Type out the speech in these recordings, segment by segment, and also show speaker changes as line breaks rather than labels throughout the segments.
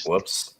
Whoops.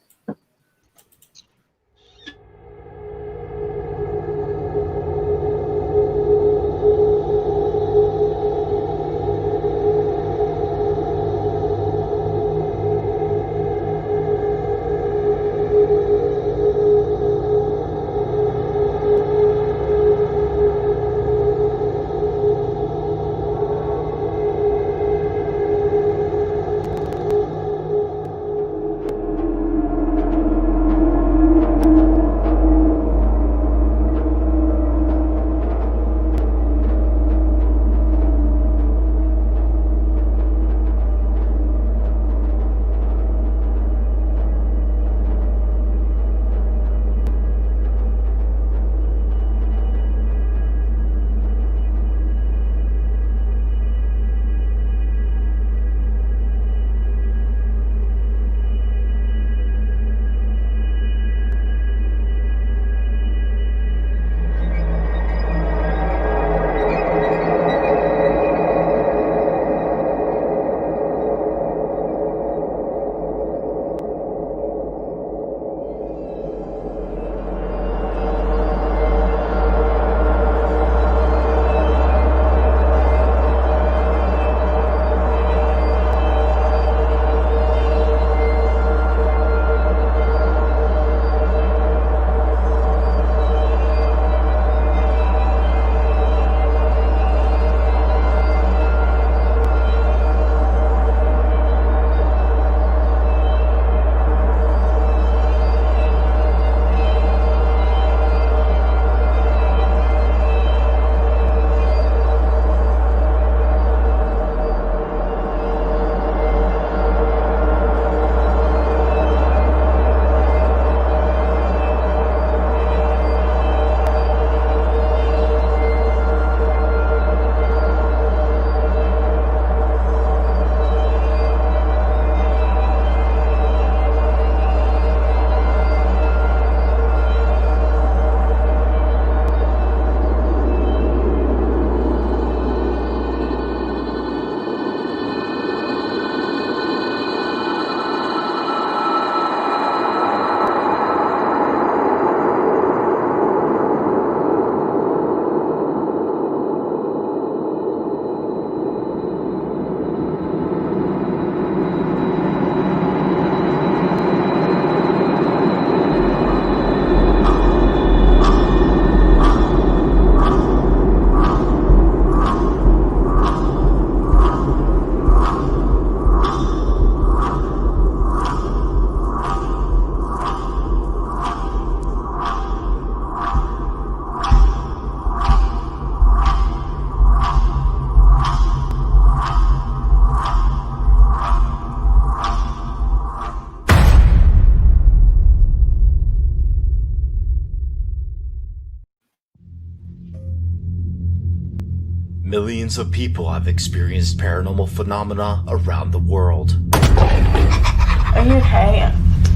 Millions of people have experienced paranormal phenomena around the world.
Are you okay?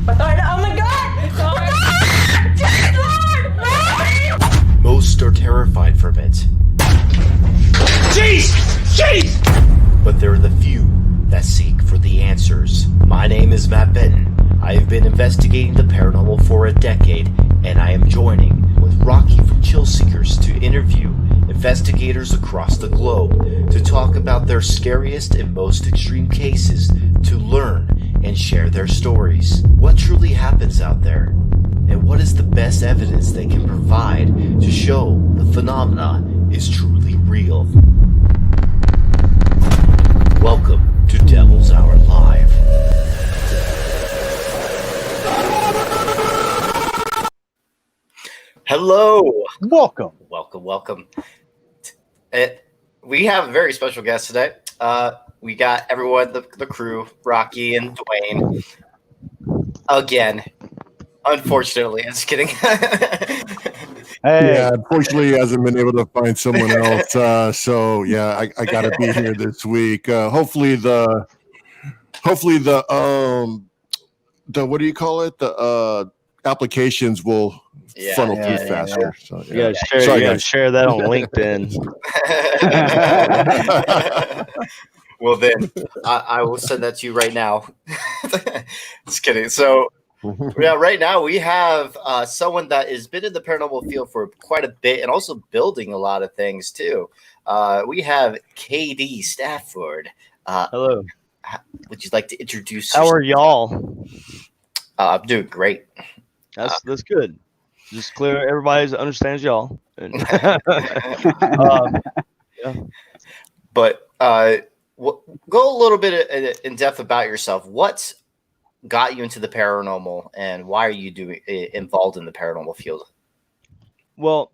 Oh my god! Sorry.
Most are terrified from it.
Jeez!
But there are the few that seek for the answers. My name is Matt Benton. I have been investigating the paranormal for a decade, and I am joining with Rocky from Chill Seekers to interview investigators across the globe to talk about their scariest and most extreme cases, to learn and share their stories. What truly happens out there? And what is the best evidence they can provide to show the phenomena is truly real? Welcome to Devil's Hour Live. Hello.
Welcome.
Welcome. We have a very special guest today. We got everyone, the crew, Rocky and Dwayne. Again, unfortunately, I'm just kidding.
Hey.
Yeah, unfortunately, he hasn't been able to find someone else. So yeah, I got to be here this week. Hopefully the what do you call it? The applications will funnel through faster. So,
You gotta share that on LinkedIn.
Well, then I will send that to you right now. Just kidding. So, yeah, right now we have someone that has been in the paranormal field for quite a bit and also building a lot of things too. We have KD Stafford.
Hello.
Would you like to introduce
How are
yourself?
y'all?
I'm doing great.
That's good. Just clear. Everybody understands y'all. And, yeah.
But go a little bit in depth about yourself. What got you into the paranormal, and why are you involved in the paranormal field?
Well,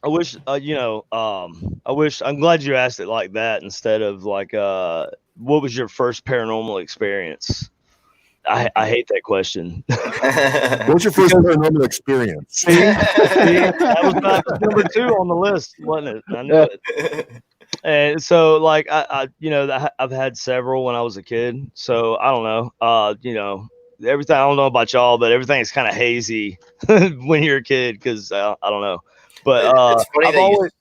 I wish I'm glad you asked it like that instead of like what was your first paranormal experience? I hate that question.
What's your first paranormal experience?
See, that was number 2 on the list, wasn't it? I knew it. And so, like, I've had several when I was a kid. So I don't know. Everything, I don't know about y'all, but everything is kind of hazy when you're a kid because I don't know. But
it's funny
I've always.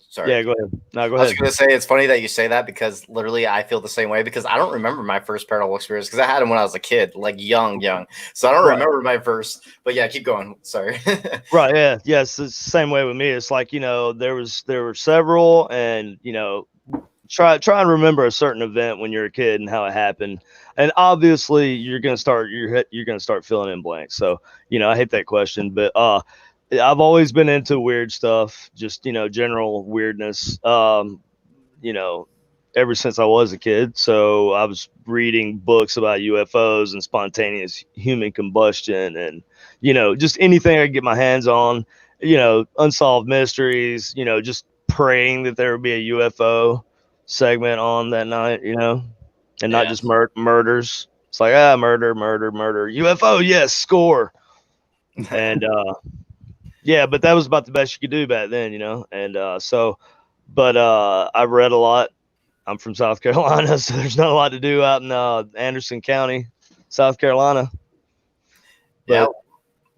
Sorry.
Yeah, go ahead. No, go ahead.
I was going to say, it's funny that you say that because literally I feel the same way because I don't remember my first paranormal experience because I had them when I was a kid, like young. So I don't remember my first, but yeah, keep going. Sorry.
Right. Yeah. Yes. It's the same way with me. It's like, there were several and, try and remember a certain event when you're a kid and how it happened. And obviously you're going to start filling in blanks. So, I hate that question, but, I've always been into weird stuff, just, general weirdness, ever since I was a kid. So I was reading books about UFOs and spontaneous human combustion and, just anything I could get my hands on, unsolved mysteries, just praying that there would be a UFO segment on that night, and not just murders. It's like, murder, UFO. Yes. Score. And, yeah, but that was about the best you could do back then, and but I read a lot. I'm from South Carolina, so there's not a lot to do out in Anderson County, South Carolina. But,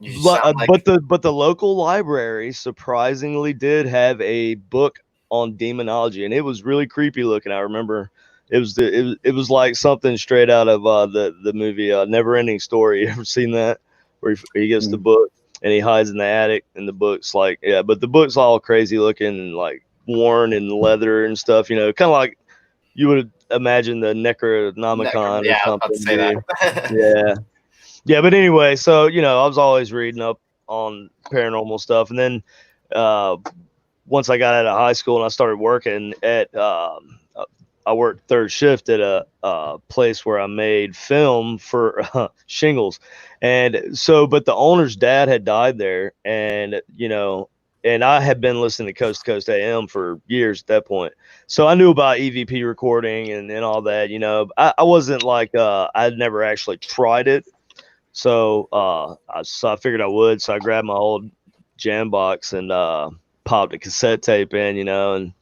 but the local library surprisingly did have a book on demonology, and it was really creepy looking. I remember it was like something straight out of the movie Never Ending Story. You ever seen that? Where he gets the book and he hides in the attic, and the book's like, but the book's all crazy looking and like worn and leather and stuff, kind of like you would imagine the Necronomicon or something.
Say
that. Yeah. But anyway, so, I was always reading up on paranormal stuff. And then once I got out of high school and I started working at, I worked third shift at a place where I made film for shingles. And so, but the owner's dad had died there, and, and I had been listening to Coast to Coast AM for years at that point. So I knew about EVP recording and all that, I wasn't like, I'd never actually tried it. So, I figured I would. So I grabbed my old jam box and popped a cassette tape in, and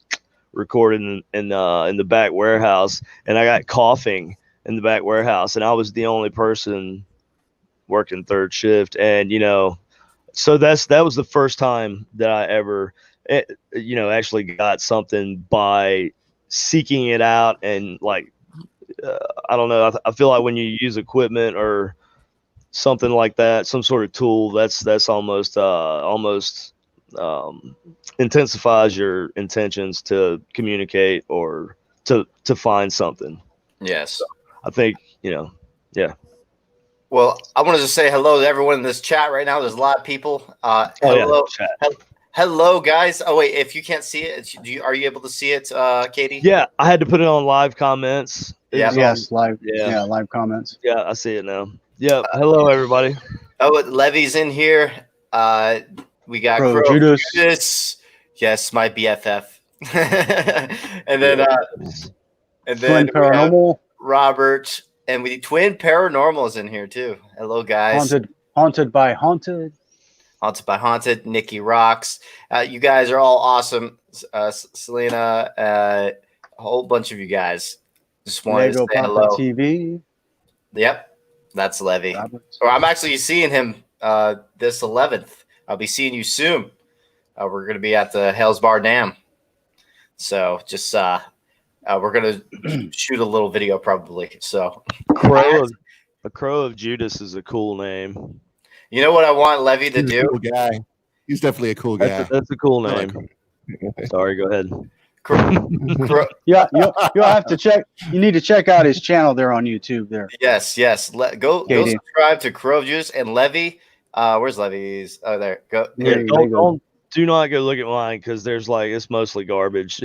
recorded in the back warehouse, and I got coughing in the back warehouse, and I was the only person working third shift, and so that was the first time that I ever actually got something by seeking it out. And like I don't know, I feel like when you use equipment or something like that, some sort of tool, that's almost intensifies your intentions to communicate or to find something.
Yes.
So I think, yeah.
Well, I wanted to say hello to everyone in this chat right now. There's a lot of people. Hello. Hello, guys. Oh, wait, if you can't see it, are you able to see it, Katie?
Yeah, I had to put it on live comments.
Yes, live. Yeah, live comments.
Yeah, I see it now. Yeah, hello, everybody.
Oh, Levy's in here. We got Crow Judas. Yes, my BFF. and then
Twin Paranormal.
Robert, and Twin Paranormal is in here too. Hello, guys.
Haunted by Haunted.
Haunted by Haunted. Nikki rocks. You guys are all awesome. Selena, a whole bunch of you guys. Just wanted to say hello.
TV.
Yep, that's Levy. So I'm actually seeing him this 11th. I'll be seeing you soon. We're going to be at the Hell's Bar Dam. So just we're going to shoot a little video probably. So
A Crow of Judas is a cool name.
You know what I want Levy to do?
A cool guy. He's definitely a cool guy.
That's a cool
I
name.
like
Sorry, go ahead.
Yeah, you'll have to check. You need to check out his channel there on YouTube. There.
Yes. Go subscribe to Crow of Judas and Levy. Where's Levy's? Oh, there. Go.
Yeah, do not go look at mine because it's mostly garbage.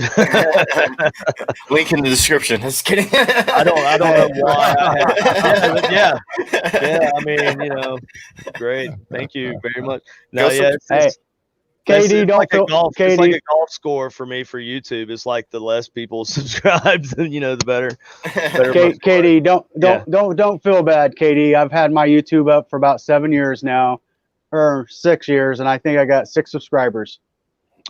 Link in the description. Just kidding.
I don't know why. Yeah. I mean, great. Thank you very much. No,
KD, don't feel.
It's like a golf score for me for YouTube. It's like the less people subscribe, the better.
KD, don't feel bad, KD. I've had my YouTube up for about 7 years now, or 6 years, and I think I got 6 subscribers.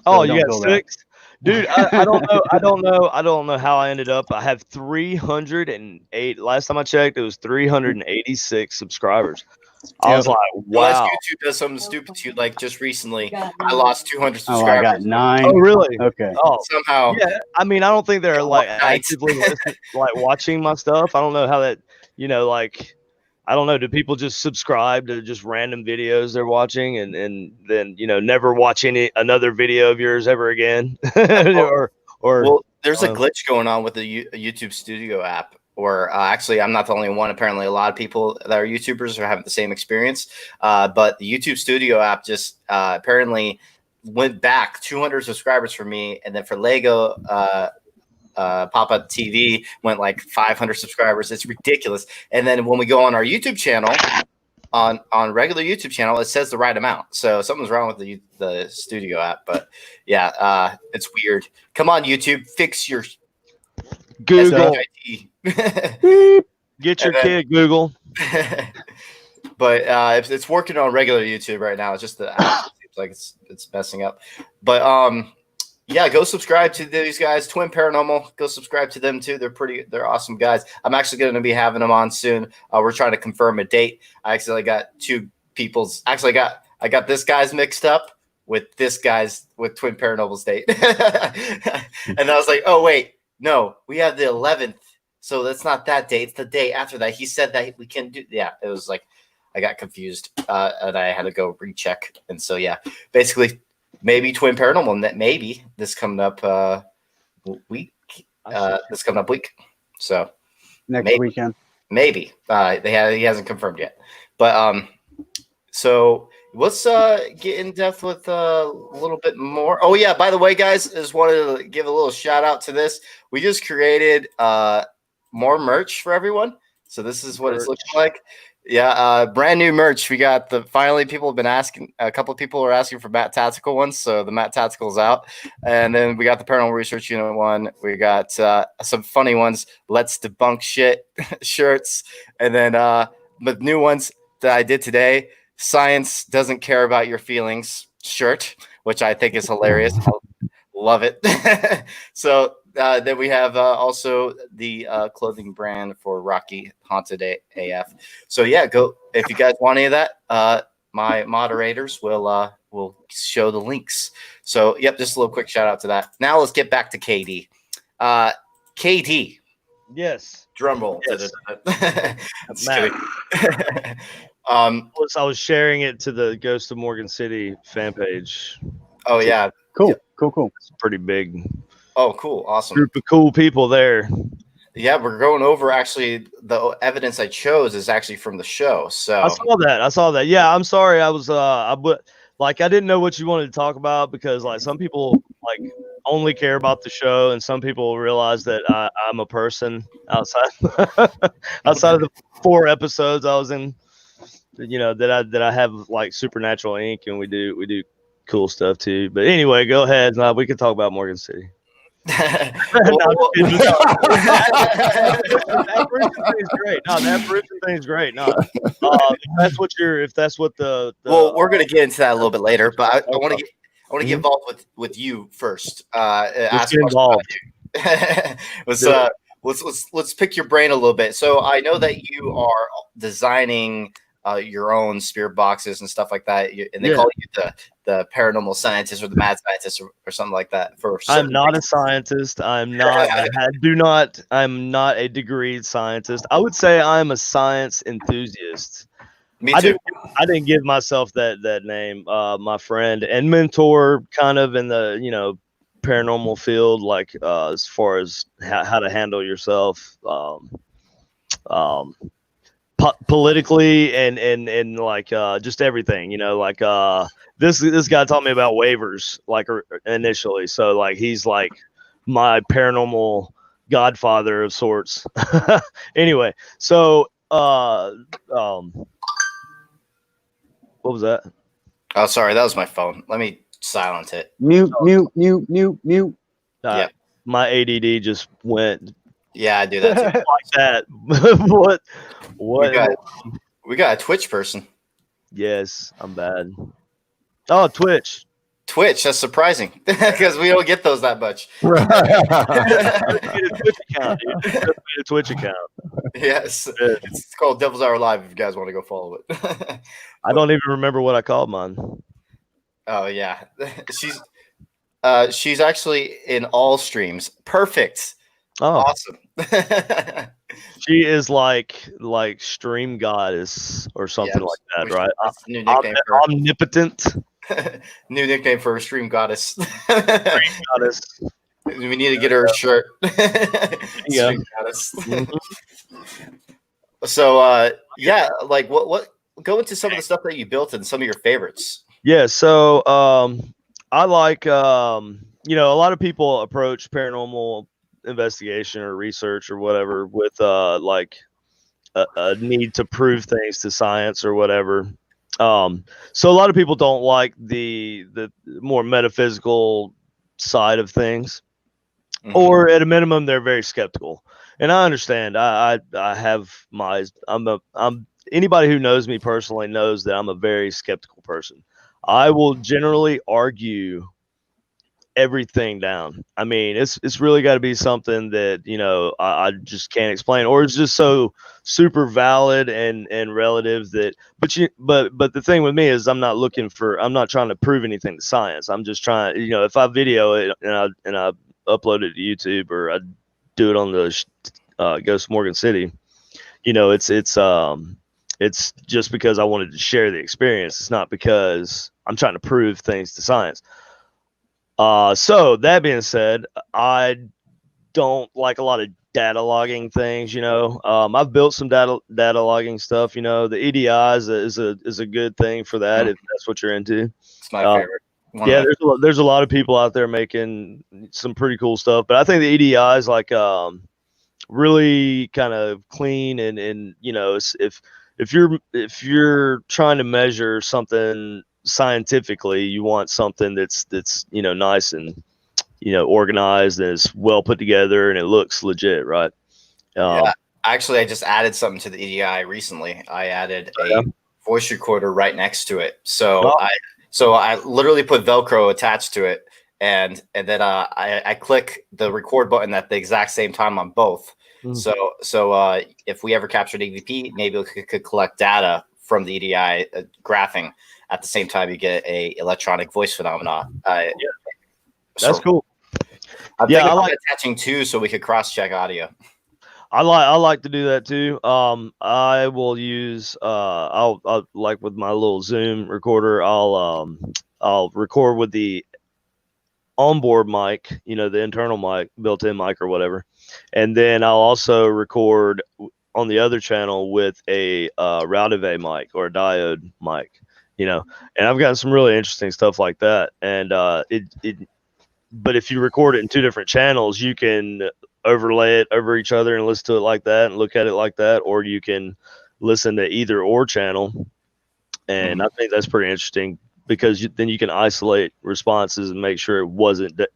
So you got 6, dude. I don't know how I ended up. I have 308. Last time I checked, it was 386 subscribers. I was like, wow.
Unless YouTube does something stupid to you, like just recently, I lost 200 subscribers.
Oh, I got 9.
Oh, really?
Okay.
Oh,
somehow.
Yeah. I mean, I don't think they're actively watching my stuff. I don't know how that, I don't know. Do people just subscribe to just random videos they're watching and then, never watch another video of yours ever again? Well,
there's a glitch going on with the YouTube Studio app. Or actually, I'm not the only one. Apparently, a lot of people that are YouTubers are having the same experience. But the YouTube Studio app just apparently went back 200 subscribers for me. And then for Lego Papa TV went like 500 subscribers. It's ridiculous. And then when we go on our YouTube channel, on regular YouTube channel, it says the right amount. So something's wrong with the Studio app. But yeah, it's weird. Come on, YouTube, fix your
Google. Get your kid, Google.
But it's working on regular YouTube right now. It's just the app seems like it's messing up. But go subscribe to these guys, Twin Paranormal. Go subscribe to them too. They're awesome guys. I'm actually going to be having them on soon. We're trying to confirm a date. I actually got I got this guy's mixed up with Twin Paranormal's date. And I was like, oh wait, no, we have the 11th. So that's not that day. It's the day after that. He said that we can do. Yeah, it was like I got confused and I had to go recheck. And so, yeah, basically maybe Twin Paranormal, maybe this coming up week. So
next weekend.
Maybe. He hasn't confirmed yet. But so let's get in depth with a little bit more. Oh, yeah, by the way, guys, I just wanted to give a little shout out to this. We just created more merch for everyone. So this is what it's looking like. Yeah, brand new merch. We got finally people have been asking, a couple of people are asking for Matt Tactical ones. So the Matt Tactical is out. And then we got the Paranormal Research Unit one. We got some funny ones, Let's Debunk Shit shirts. And then the new ones that I did today, Science Doesn't Care About Your Feelings shirt, which I think is hilarious. I love it. So then we have also the clothing brand for Rocky Haunted AF. So yeah, go if you guys want any of that. My moderators will show the links. So yep, just a little quick shout out to that. Now let's get back to KD. KD.
Yes.
Drum roll. Yes.
I was sharing it to the Ghost of Morgan City fan page.
Oh yeah.
Cool.
Yep.
Cool.
It's pretty big.
Oh, cool. Awesome.
Group of cool people there.
Yeah, we're going over actually the evidence I chose is actually from the show. So
I saw that. Yeah, I'm sorry. I was I didn't know what you wanted to talk about because some people only care about the show and some people realize that I'm a person outside of the 4 episodes I was in, that I have Supernatural Inc. and we do cool stuff too. But anyway, go ahead. We can talk about Morgan City. The apparition thing's great. No, the apparition thing's great. No, if that's what the
well, we're gonna get into that a little bit later, but I want to get involved with you first.
Let's get involved.
Let's pick your brain a little bit. So I know that you are designing your own spirit boxes and stuff like that, and they call you the paranormal scientist or the mad scientist or something like that.
I'm not a scientist. I'm not. I'm not a degreed scientist. I would say I'm a science enthusiast.
Me too.
I didn't give myself that name. My friend and mentor, kind of in the paranormal field, like as far as how to handle yourself. Politically and like just everything, like this guy taught me about waivers like initially, so like he's like my paranormal godfather of sorts. Anyway, so what was that?
Oh, sorry, that was my phone. Let me silence it.
Mute.
Yeah,
my ADD just went.
Yeah, I do that too.
Like that. What?
We got a Twitch person.
Yes, I'm bad. Oh, Twitch.
That's surprising because we don't get those that much.
Get a Twitch account, dude. Just made a Twitch account.
Yes, it's called Devil's Hour Live. If you guys want to go follow it.
I don't even remember what I called mine.
Oh yeah, she's actually in all streams. Perfect.
Oh,
awesome.
She is like stream goddess or something like that, right?
New nickname for
omnipotent.
New nickname for stream goddess.
Stream goddess.
We need to get her a shirt.
Yeah.
Stream goddess. So yeah, like what go into some of the stuff that you built and some of your favorites.
Yeah, so I like a lot of people approach paranormal investigation or research or whatever with like a need to prove things to science or whatever. So a lot of people don't like the more metaphysical side of things, or at a minimum they're very skeptical. And I understand. I have I'm anybody who knows me personally knows that I'm a very skeptical person. I will generally argue everything down. I mean, it's really got to be something that I just can't explain, or it's just so super valid and relative that. But the thing with me is I'm not trying to prove anything to science. I'm just trying, if I video it and I upload it to YouTube or I do it on the Ghost Morgan City, it's just because I wanted to share the experience. It's not because I'm trying to prove things to science. So that being said, I don't like a lot of data logging things. I've built some data logging stuff. The EDI is a good thing for that if that's what you're into.
It's my favorite.
Yeah, there's a lot of people out there making some pretty cool stuff, but I think the EDI is like really kind of clean and if you're trying to measure something scientifically, you want something that's nice and organized and is well put together and it looks legit, right?
Yeah, actually, I just added something to the EDI recently. I added a voice recorder right next to it, so I literally put Velcro attached to it, and then I click the record button at the exact same time on both. So if we ever captured EVP, maybe we could collect data from the EDI graphing at the same time you get a electronic voice phenomena.
That's cool.
I'm thinking about attaching two so we could cross-check audio.
I like to do that too. I will use I'll like with my little Zoom recorder. I'll record with the onboard mic, the internal mic, built-in mic or whatever, and then I'll also record on the other channel with a Routeve mic or a diode mic. And I've gotten some really interesting stuff like that. And but if you record it in two different channels, you can overlay it over each other and listen to it like that and look at it like that, or you can listen to either or channel. And I think that's pretty interesting because then you can isolate responses and make sure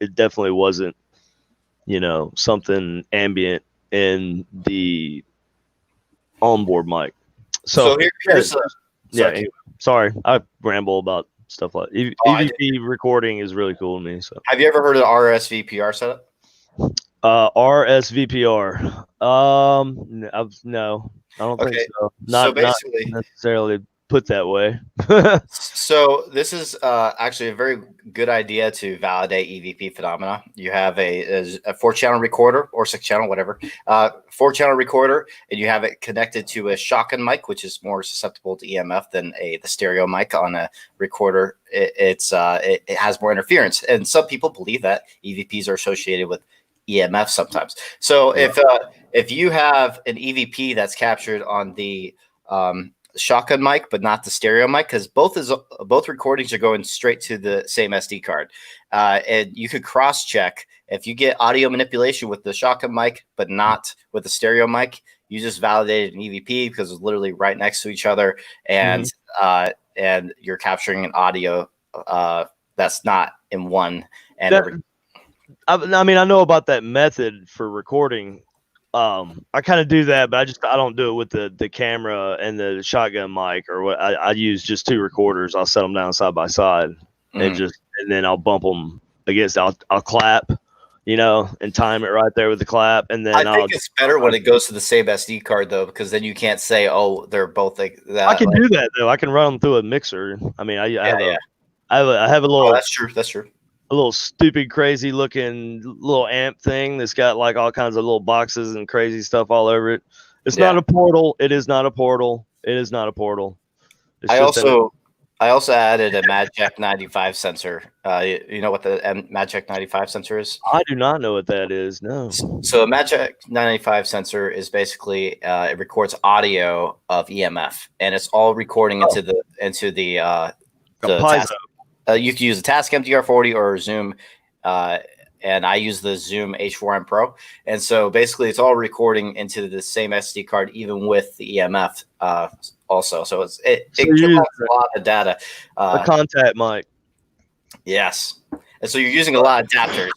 it definitely wasn't, something ambient in the onboard mic. So
here's
anyway, sorry, I ramble about stuff like EVP recording is really cool to me. So
have you ever heard of the RSVPR setup?
RSVPR. No, I don't think
Okay,
so.
so
Not
basically,
necessarily put that way.
so this is actually a very good idea to validate EVP phenomena. You have a 4-channel recorder or 6-channel, whatever, 4-channel recorder, and you have it connected to a shotgun mic, which is more susceptible to EMF than the stereo mic on a recorder. It has more interference, and some people believe that EVPs are associated with EMF sometimes. So if you have an EVP that's captured on the shotgun mic but not the stereo mic, because both recordings are going straight to the same SD card, and you could cross check if you get audio manipulation with the shotgun mic but not with the stereo mic. You just validated an EVP because it's literally right next to each other, and you're capturing an audio that's not in one. And
I mean, I know about that method for recording. I kind of do that, but I don't do it with the camera and the shotgun mic or what. I use just 2 recorders. I'll set them down side by side and then I'll bump them against. I'll clap, and time it right there with the clap, and then
I think it's better when it goes to the same SD card though, because then you can't say, oh, they're both like that.
I can do that though. I can run them through a mixer. I mean, I have a little.
Oh, that's true. That's true.
A little stupid, crazy looking little amp thing that's got like all kinds of little boxes and crazy stuff all over it. It's not a portal. It is not a portal. It is not a portal.
I also added a Magjack 95 sensor. You know what the Magjack 95 sensor is?
I do not know what that is. No.
So a Magjack 95 sensor is basically it records audio of EMF, and it's all recording into the task. You can use a Task MDR40 or Zoom, and I use the Zoom H4n Pro. And so basically, it's all recording into the same SD card, even with the EMF also. So it collects a lot of data.
A contact mic.
Yes. And so you're using a lot of adapters.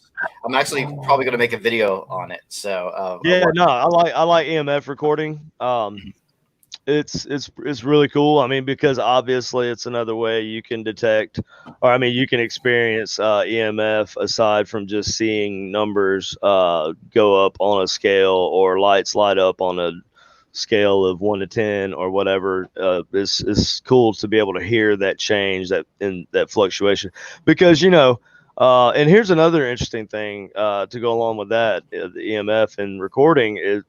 I'm actually probably going to make a video on it. So
I like EMF recording. It's really cool. I mean, because obviously it's another way you can detect, or I mean, you can experience EMF aside from just seeing numbers go up on a scale or lights light up on a scale of 1 to 10 or whatever. It's cool to be able to hear that change, that fluctuation, because and here's another interesting thing to go along with that. The EMF and recording is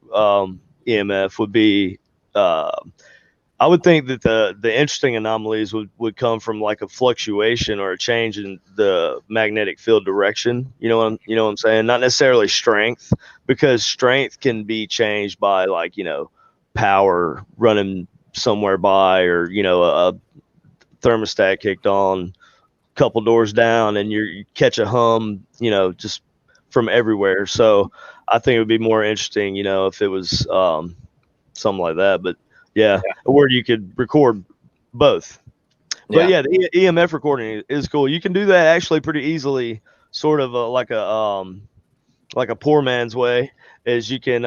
EMF would be. I would think that the interesting anomalies would come from like a fluctuation or a change in the magnetic field direction. You know what I'm saying? Not necessarily strength, because strength can be changed by like, power running somewhere by, or, a thermostat kicked on a couple doors down and you catch a hum, just from everywhere. So I think it would be more interesting, if it was, something like that, but where you could record both. But the EMF recording is cool. You can do that actually pretty easily, sort of like a poor man's way. Is you can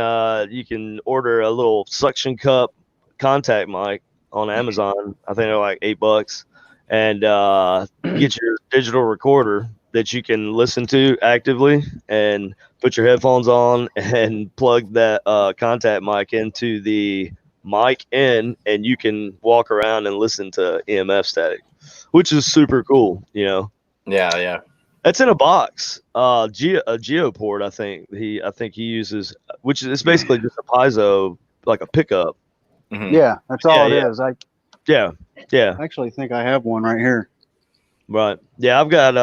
order a little suction cup contact mic on Amazon. I think they're like $8, and get your digital recorder that you can listen to actively, and put your headphones on and plug that contact mic into the mic in, and you can walk around and listen to EMF static, which is super cool.
Yeah.
That's in a box. A Geoport, I think he uses, which is basically just a piezo, like a pickup.
Mm-hmm. Yeah, that's all it is.
Yeah.
I actually think I have one right here.
Right. Yeah, I've got.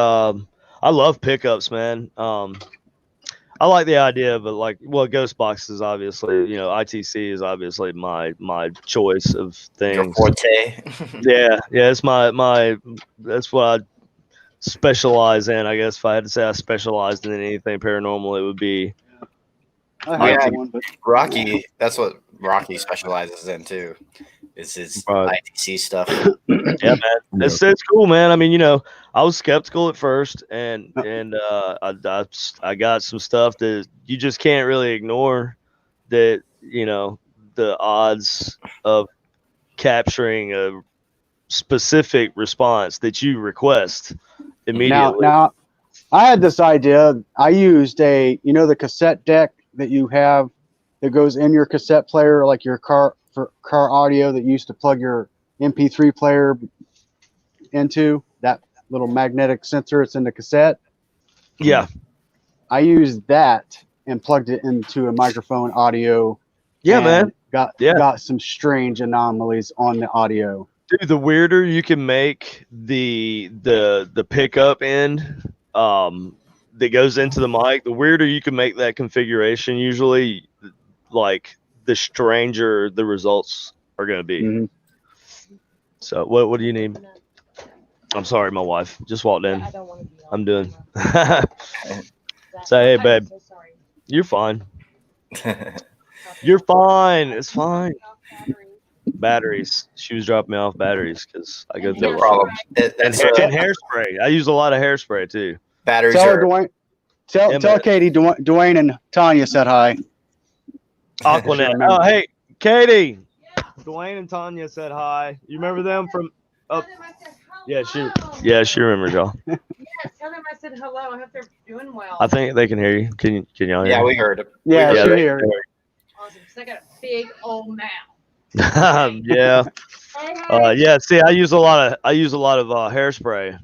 I love pickups, man. I like the idea of it, like, well, ghost boxes, obviously, ITC is obviously my choice of things.
Your forte.
yeah, it's my that's what I specialize in. I guess if I had to say I specialized in anything paranormal, it would be.
I have one, but
Rocky. That's what Rocky specializes in too. Is his ITC stuff.
Yeah, man, it's cool, man. I mean, I was skeptical at first, and I got some stuff that you just can't really ignore. That the odds of capturing a specific response that you request immediately.
I had this idea. I used the cassette deck that you have that goes in your cassette player, like your car audio that you used to plug your MP3 player into, that little magnetic sensor. It's in the cassette.
Yeah.
I used that and plugged it into a microphone audio.
Yeah, man.
Got some strange anomalies on the audio.
Dude, the weirder you can make the pickup end that goes into the mic, the weirder you can make that configuration. Usually, like, the stranger the results are going to be.
Mm-hmm.
So, what do you need? I'm sorry, my wife just walked in. I'm doing. Say, hey, babe. You're fine. You're fine. It's fine. Batteries. She was dropping me off batteries because I go through
No problem.
and hairspray. I use a lot of hairspray too.
Batteries
Tell
are.
Dwayne, tell Katie Dwayne and Tanya said hi.
Aquanet. Oh, hey, Katie. Dwayne and Tanya said hi. You remember them from? Oh, yeah, she remembers y'all.
Yes, tell them I said hello. I hope they're doing well.
I think they can hear you. Can y'all hear?
Yeah, we heard it.
Yeah,
Yeah,
she
they-
here.
Awesome. So I got a big old mouth.
Yeah.
Hey,
Yeah. See, I use a lot of hairspray.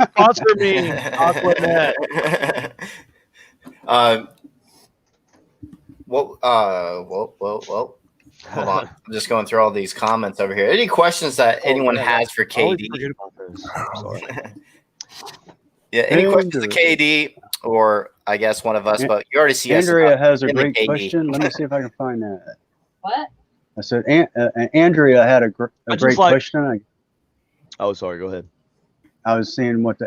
Sponsor me, Aquanet.
Well, hold on. I'm just going through all these comments over here. Any questions that anyone has for
I always
KD?
forget about those. Sorry.
Yeah, any questions to KD or I guess one of us? But you already see us.
Andrea has a
in the
great
KD.
question. Let me see if I can find that.
what?
I said Andrea had a great question.
Oh, sorry. Go ahead.
I was seeing what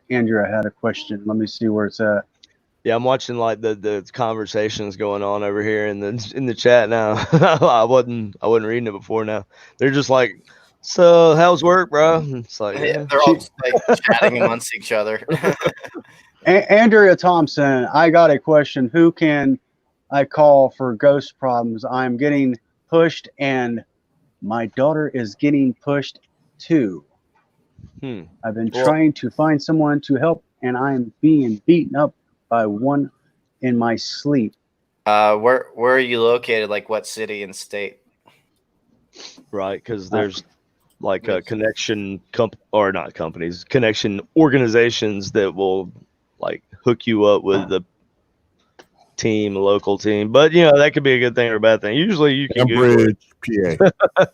Andrea had a question. Let me see where it's at.
Yeah, I'm watching like the conversations going on over here in the chat now. I wasn't reading it before now. They're just like, so how's work, bro? It's like,
Yeah, they're all just, like chatting amongst each other.
Andrea Thompson, I got a question. Who can I call for ghost problems? I'm getting pushed and my daughter is getting pushed too. I've been trying to find someone to help and I'm being beaten up by one in my sleep.
Where are you located? Like what city and state?
right, because there's like a connection connection organizations that will like hook you up with the team, a local team. But you know, that could be a good thing or a bad thing. Usually you can Google it.
PA.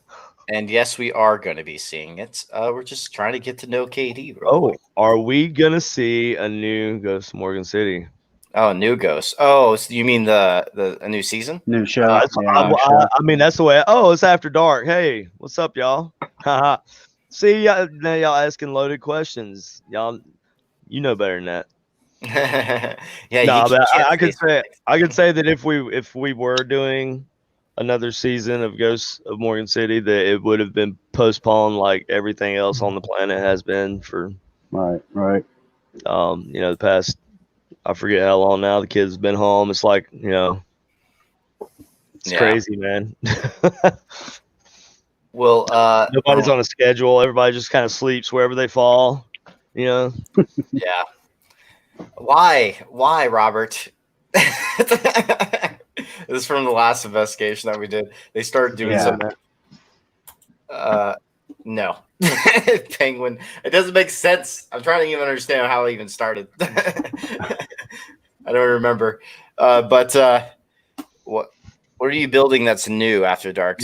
And yes, we are going to be seeing it. We're just trying to get to know KD.
Oh, are we gonna see a new Ghost of Morgan City?
Oh, new Ghost. Oh, so you mean a new season?
New show.
I mean, that's the way. Oh, it's after dark. Hey, what's up, y'all? See, now y'all asking loaded questions. Y'all, you know better than that.
Yeah,
No,
you
but
can't
I could say that if we were doing another season of Ghosts of Morgan City, that it would have been postponed like everything else on the planet has been for
Right.
you know, the past, I forget how long now the kid's been home. It's like, you know, it's crazy, man.
Well,
nobody's on a schedule. Everybody just kind of sleeps wherever they fall, you know?
Yeah. Why, Robert? This is from the last investigation that we did. They started doing some. No, Penguin. It doesn't make sense. I'm trying to even understand how it even started. I don't remember. But what are you building that's new after dark?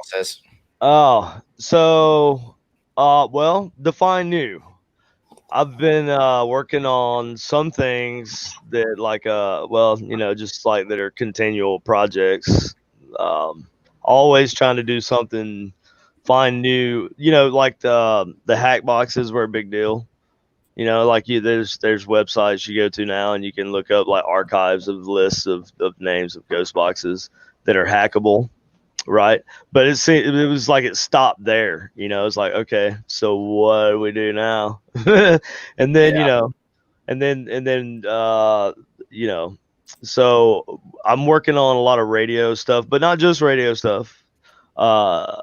Says.
Oh, so well, define new. I've been working on some things that like well, you know, just like that are continual projects. Always trying to do something, find new, you know, like the hack boxes were a big deal. You know, like there's websites you go to now and you can look up like archives of lists of names of ghost boxes that are hackable. Right. But it was like it stopped there, you know. It's like, okay, so what do we do now? And then, you know, and then you know, so I'm working on a lot of radio stuff, but not just radio stuff. I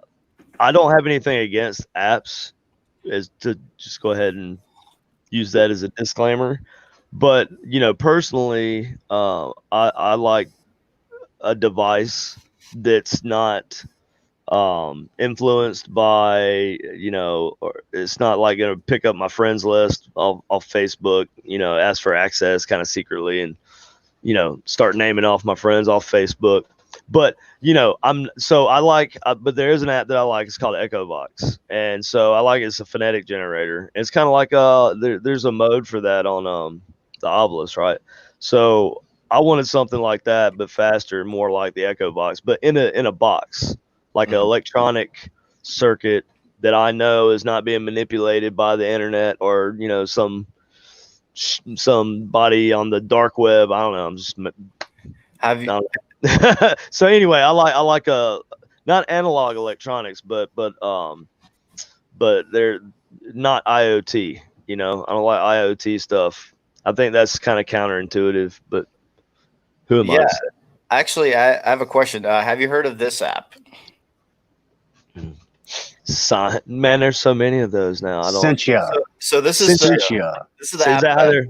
don't have anything against apps, is to just go ahead and, use that as a disclaimer. But personally, I like a device that's not influenced by or it's not like gonna pick up my friends list off Facebook, ask for access kind of secretly, and start naming off my friends off Facebook. But but there is an app that I like. It's called Echo Box, and so I like it's a phonetic generator. It's kind of like there's a mode for that on the Obelisk, right? So I wanted something like that, but faster, more like the Echo Box, but in a box, like an electronic circuit that I know is not being manipulated by the internet or somebody on the dark web. I don't know. I'm just so anyway, I like not analog electronics, but they're not IoT. I don't like IoT stuff. I think that's kind of counterintuitive, but who am I to say?
Actually, I have a question. Have you heard of this app?
Man, there's so many of those now. I don't.
Sentia.
So this is
Sentia.
this is the app.
Is that how they're?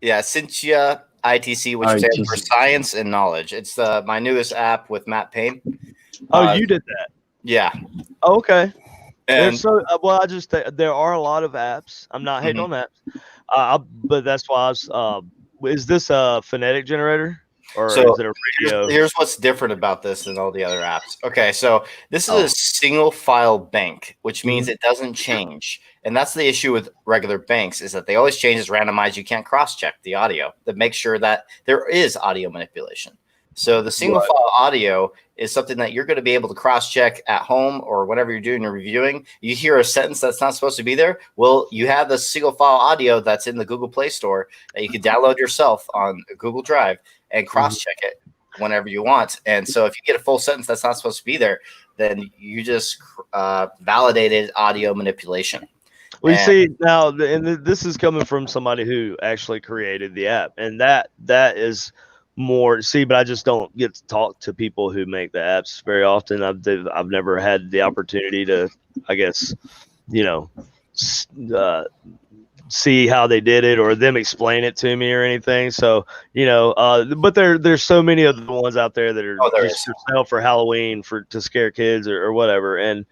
Yeah, Sentia ITC, which stands for Science and Knowledge. It's my newest app with Matt Payne.
Oh, you did that?
Yeah.
Oh, okay.
And
I just there are a lot of apps. I'm not hating on apps, but that's why I was. Is this a phonetic generator or is it a radio?
Here's what's different about this than all the other apps. Okay, so this is a single file bank, which means it doesn't change. And that's the issue with regular banks, is that they always change as randomized. You can't cross-check the audio to make sure that there is audio manipulation. So the single file audio is something that you're going to be able to cross-check at home or whenever you're doing your reviewing. You hear a sentence that's not supposed to be there. Well, you have the single file audio that's in the Google Play Store that you can download yourself on Google Drive and cross-check it whenever you want. And so if you get a full sentence that's not supposed to be there, then you just validated audio manipulation.
Well, you see now, and this is coming from somebody who actually created the app, and that is more. See, but I just don't get to talk to people who make the apps very often. I've never had the opportunity to, I guess, see how they did it or them explain it to me or anything. So but there's so many of the ones out there that are just for sale for Halloween to scare kids or whatever, and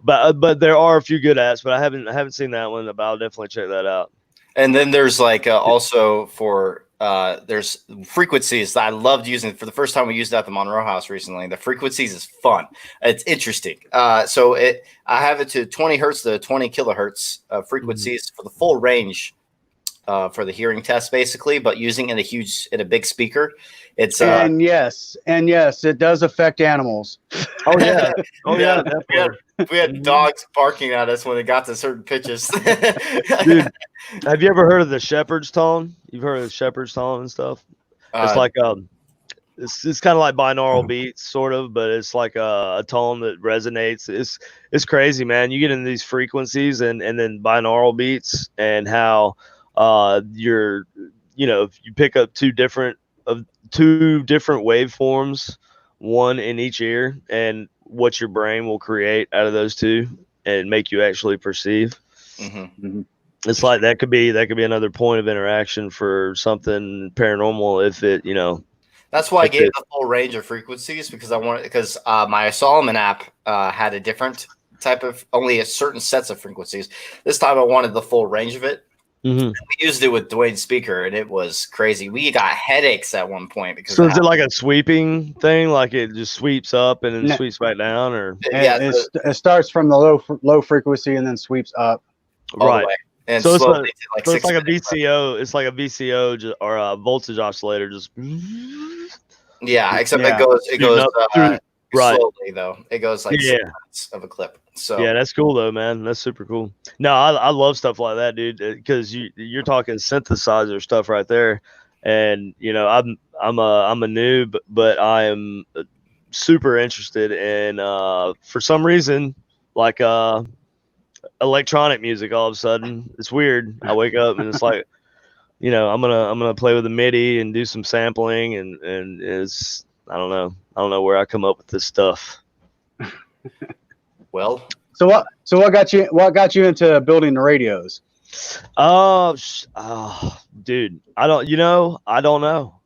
but there are a few good apps, but I haven't seen that one, but I'll definitely check that out.
And then there's like also for there's frequencies that I loved using. For the first time we used it at the Monroe House recently. The frequencies is fun. It's interesting. So I have it to 20 hertz to 20 kilohertz frequencies for the full range for the hearing test, basically, but using in a big speaker. It's
and yes, it does affect animals.
Oh yeah, definitely.
We had dogs barking at us when it got to certain pitches.
Dude, have you ever heard of the shepherd's tone? You've heard of the shepherd's tone and stuff? It's like it's kind of like binaural beats, sort of, but it's like a tone that resonates. It's crazy, man. You get into these frequencies and then binaural beats, and how if you pick up two different waveforms, one in each ear, and what your brain will create out of those two and make you actually perceive. It's like that could be another point of interaction for something paranormal if it
That's why I gave the full range of frequencies, because my Solomon app had a different type of, only a certain sets of frequencies. This time I wanted the full range of it. We used it with Dwayne's speaker, and it was crazy. We got headaches at one point because.
So is it like a sweeping thing? Like it just sweeps up and then sweeps back down, or
it starts from the low frequency and then sweeps up.
Right.
And
so
slowly,
it's like a VCO. It's like a VCO or a voltage oscillator. Just
except it goes
right.
slowly though. It goes like 6 minutes of a clip. So
yeah, that's cool though, man. That's super cool. No, I love stuff like that, dude. Because you're talking synthesizer stuff right there, and I'm a noob, but I am super interested in for some reason like electronic music. All of a sudden, it's weird. I wake up and it's like I'm gonna play with the MIDI and do some sampling, and it's I don't know where I come up with this stuff.
Well,
so what got you into building the radios?
Dude, I don't know.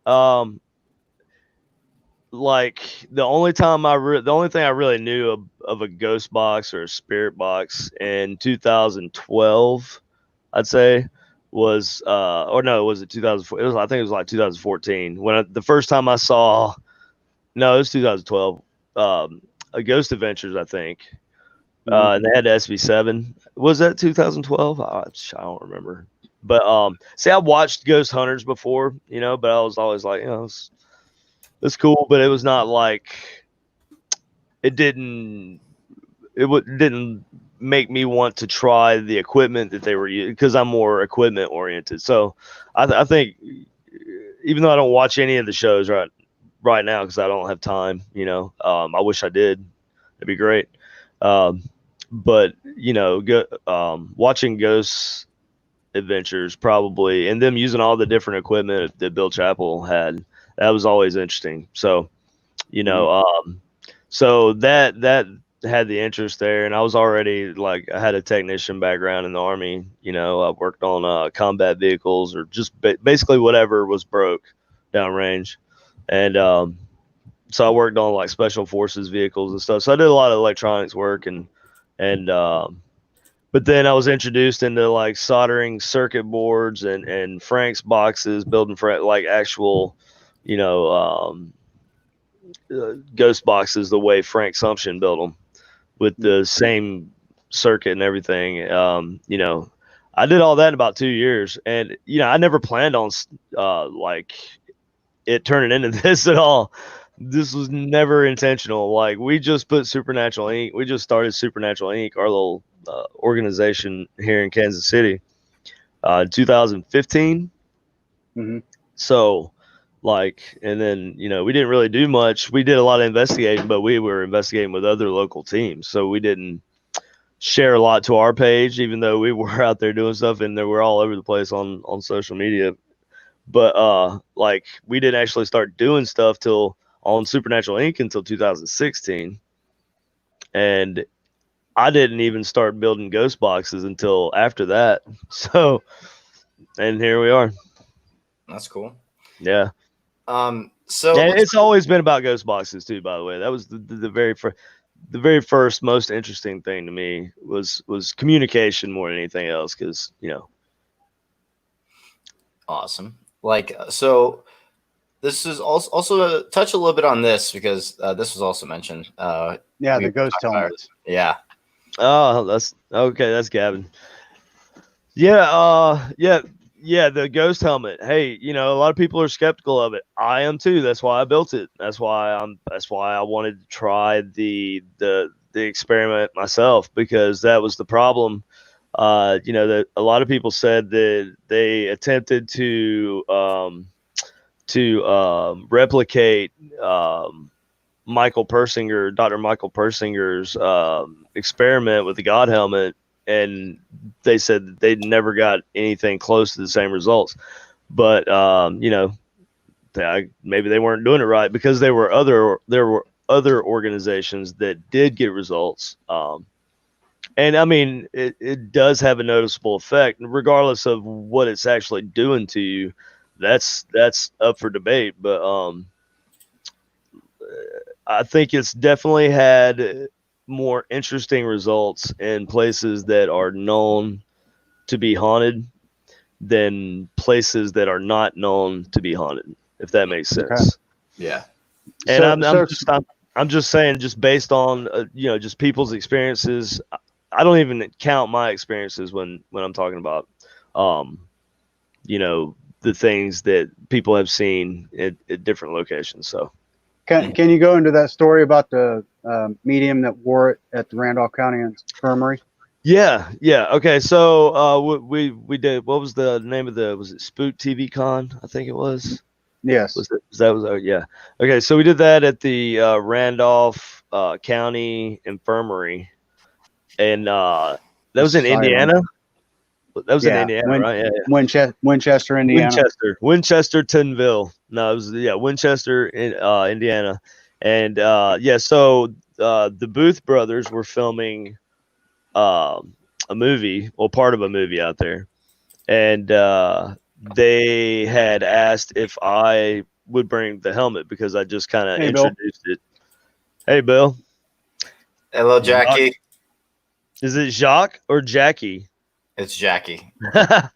Like the only thing I really knew of a ghost box or a spirit box in 2012, I'd say, was or no, was it 2004? I think it was like 2014 when the first time I saw. No, it was 2012. A Ghost Adventures, I think. And they had the SB7. Was that 2012? I don't remember. But see, I watched Ghost Hunters before, but I was always like, it's cool, but it was not like didn't make me want to try the equipment that they were using because I'm more equipment oriented. So I think even though I don't watch any of the shows right now because I don't have time, I wish I did. It'd be great. But watching Ghost Adventures probably, and them using all the different equipment that Bill Chappell had, that was always interesting. So, so that had the interest there, and I was already I had a technician background in the Army. I worked on combat vehicles or just basically whatever was broke downrange, and so I worked on special forces vehicles and stuff. So I did a lot of electronics work and but then I was introduced into soldering circuit boards and Frank's boxes, building actual, ghost boxes the way Frank Sumption built them with the same circuit and everything. I did all that in about 2 years, and I never planned on it turning into this at all. This was never intentional. We just put Supernatural Inc. We just started Supernatural Inc., our little organization here in Kansas City, in 2015.
Mm-hmm.
So, and then, we didn't really do much. We did a lot of investigating, but we were investigating with other local teams. So we didn't share a lot to our page, even though we were out there doing stuff and they were all over the place on social media. But, we didn't actually start doing stuff on Supernatural Inc. until 2016. And I didn't even start building ghost boxes until after that. So, and here we are.
That's cool.
Yeah.
So
and it's always been about ghost boxes too, by the way. That was the very first most interesting thing to me was communication more than anything else. Cause
awesome. So this is also touch a little bit on this because this was also mentioned.
The ghost helmets.
Yeah.
Oh, that's okay. That's Gavin. Yeah. Yeah. The ghost helmet. Hey, a lot of people are skeptical of it. I am too. That's why I built it. That's why I wanted to try the experiment myself, because that was the problem. That a lot of people said that they attempted to replicate Dr. Michael Persinger's experiment with the God helmet, and they said that they never got anything close to the same results. But maybe they weren't doing it right, because there were other organizations that did get results. And I mean, it does have a noticeable effect, regardless of what it's actually doing to you. That's up for debate, but I think it's definitely had more interesting results in places that are known to be haunted than places that are not known to be haunted, if that makes sense. Okay.
Yeah.
And I'm just saying, just based on just people's experiences. I don't even count my experiences when I'm talking about the things that people have seen at different locations. So
can you go into that story about the medium that wore it at the Randolph County Infirmary?
Yeah. Okay. So we did. What was the name of was it Spook TV Con? I think it was.
Yes.
Yeah. Okay. So we did that at the Randolph County Infirmary, and that was in Indiana. That was in Indiana, right? Yeah.
Winchester, Indiana.
Winchestertonville. No, it was Winchester, Indiana, and so the Booth brothers were filming a movie, part of a movie out there, and they had asked if I would bring the helmet because I just kind of
Hey, Bill.
introduced it. Hey, Bill.
Hello, Jackie.
Is it Jacques or Jackie?
It's Jackie.
I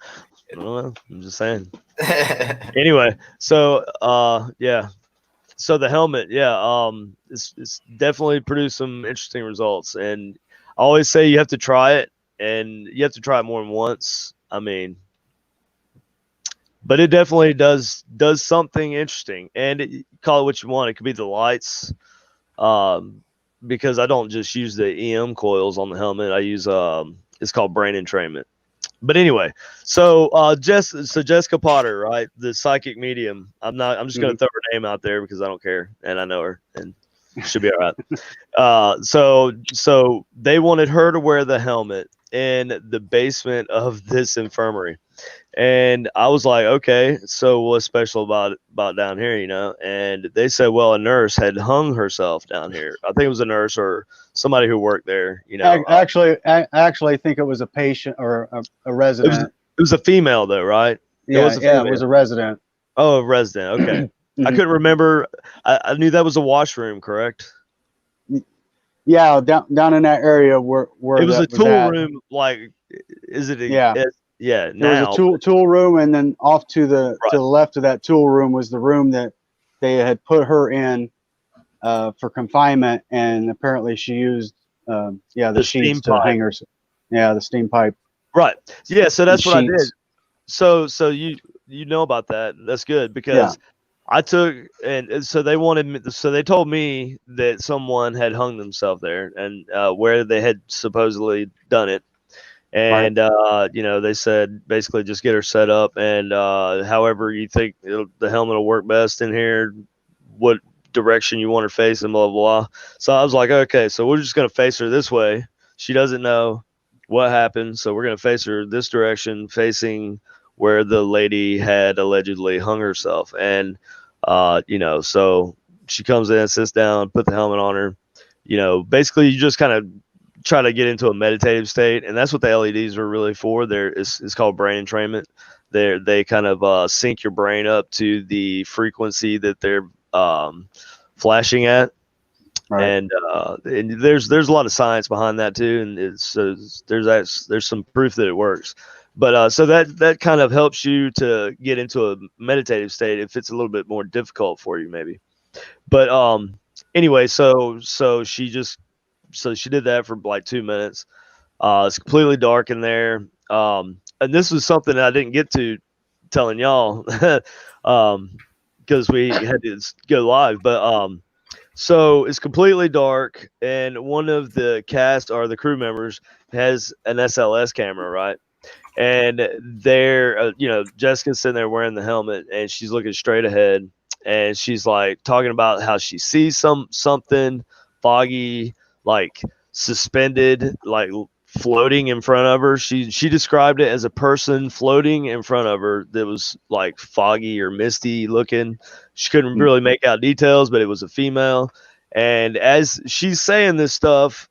don't know. I'm just saying. Anyway, so yeah. So the helmet, yeah, it's definitely produced some interesting results. And I always say you have to try it, and you have to try it more than once. I mean, but it definitely does something interesting. And call it what you want. It could be the lights, because I don't just use the EM coils on the helmet. I use it's called brain entrainment. But anyway, so Jessica Potter, right, the psychic medium. I'm just gonna throw her name out there because I don't care, and I know her, and she'll be all right. So they wanted her to wear the helmet in the basement of this infirmary, and I was like, okay, so what's special about down here, you know? And they said, well, a nurse had hung herself down here. I think it was a nurse or somebody who worked there, you know.
I actually think it was a patient or a resident.
It was a female, though, right?
Yeah, it was a resident.
Oh, a resident. Okay. I couldn't remember. I knew that was a washroom, correct?
Yeah, down in that area where
it was a tool
at.
room. Like, is it?
Yeah.
Yeah.
There was a tool room, and then off to the left of that tool room was the room that they had put her in for confinement, and apparently she used the sheets to hang her. Yeah, the steam pipe.
Right. Yeah. So that's what I did. So you know about that. That's good because I took and so they wanted me. So they told me that someone had hung themselves there and where they had supposedly done it. And you know, they said basically just get her set up, and however you think the helmet will work best in here, what direction you want her facing, blah blah blah. So I was like, okay, so we're just gonna face her this way. She doesn't know what happened, so we're gonna face her this direction, facing where the lady had allegedly hung herself. And you know, so she comes in, sits down, put the helmet on her. You know, basically you just kind of try to get into a meditative state, and that's what the LEDs are really for. It's called brain entrainment. They kind of sync your brain up to the frequency that they're flashing at, and there's a lot of science behind that too, and there's some proof that it works. But so that kind of helps you to get into a meditative state if it's a little bit more difficult for you, maybe. But anyway, so she did that for like 2 minutes. It's completely dark in there. And this was something I didn't get to telling y'all because we had to go live. But so it's completely dark, and one of the cast or the crew members has an SLS camera, right? And they're, you know, Jessica's sitting there wearing the helmet, and she's looking straight ahead, and she's like talking about how she sees something foggy, like suspended, like floating in front of her. She described it as a person floating in front of her that was like foggy or misty looking. She couldn't really make out details, but it was a female. And as she's saying this stuff,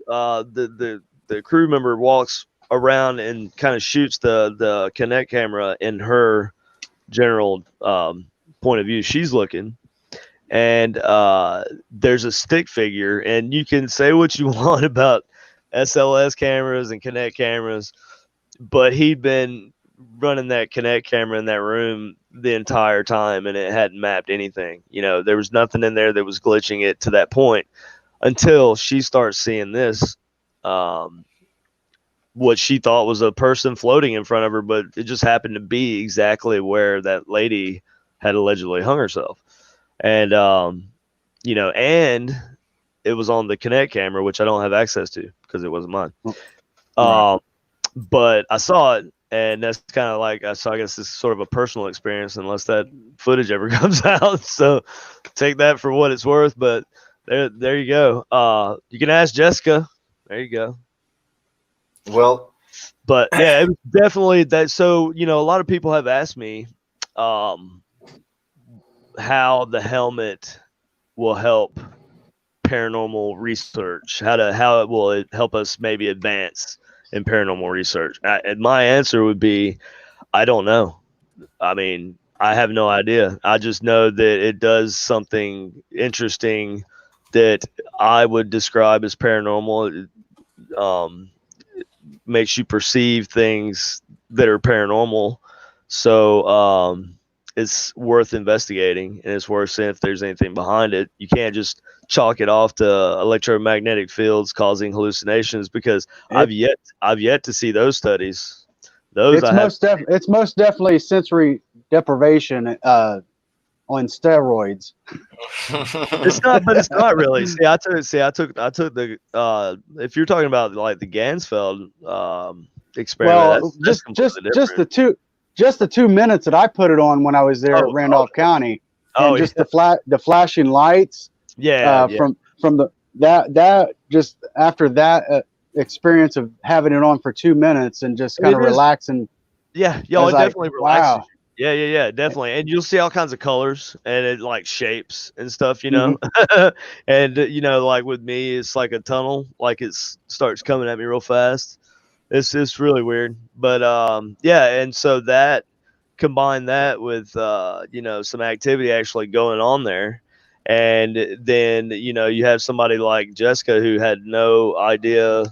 the crew member walks around and kind of shoots the Kinect camera in her general point of view. She's looking, and there's a stick figure, and you can say what you want about SLS cameras and Kinect cameras, but he'd been running that Kinect camera in that room the entire time, and it hadn't mapped anything. You know, there was nothing in there that was glitching it to that point until she starts seeing this, what she thought was a person floating in front of her, but it just happened to be exactly where that lady had allegedly hung herself. And you know, and it was on the Kinect camera, which I don't have access to because it wasn't mine. But I saw it, and that's kind of like, so I guess this is sort of a personal experience, unless that footage ever comes out. So take that for what it's worth. But there you go. You can ask Jessica. There you go.
Well,
but yeah, it was definitely that. So, you know, a lot of people have asked me how the helmet will help paranormal research, how it will help us maybe advance in paranormal research? And my answer would be, I don't know. I mean, I have no idea. I just know that it does something interesting that I would describe as paranormal. Makes you perceive things that are paranormal. So it's worth investigating, and it's worth seeing if there's anything behind it. You can't just chalk it off to electromagnetic fields causing hallucinations, because I've yet to see those studies.
It's most definitely sensory deprivation on steroids.
It's not really. I took the if you're talking about like the Gansfeld experiment.
Well, just the 2 minutes that I put it on when I was there at Randolph County, and just the flashing lights. From that just after that experience of having it on for 2 minutes and just kind of relaxing.
It definitely relaxes. Yeah, definitely. And you'll see all kinds of colors and it like shapes and stuff, you know. And like with me, it's like a tunnel, like it starts coming at me real fast. It's really weird. But and so that, combine that with some activity actually going on there. And then, you have somebody like Jessica who had no idea,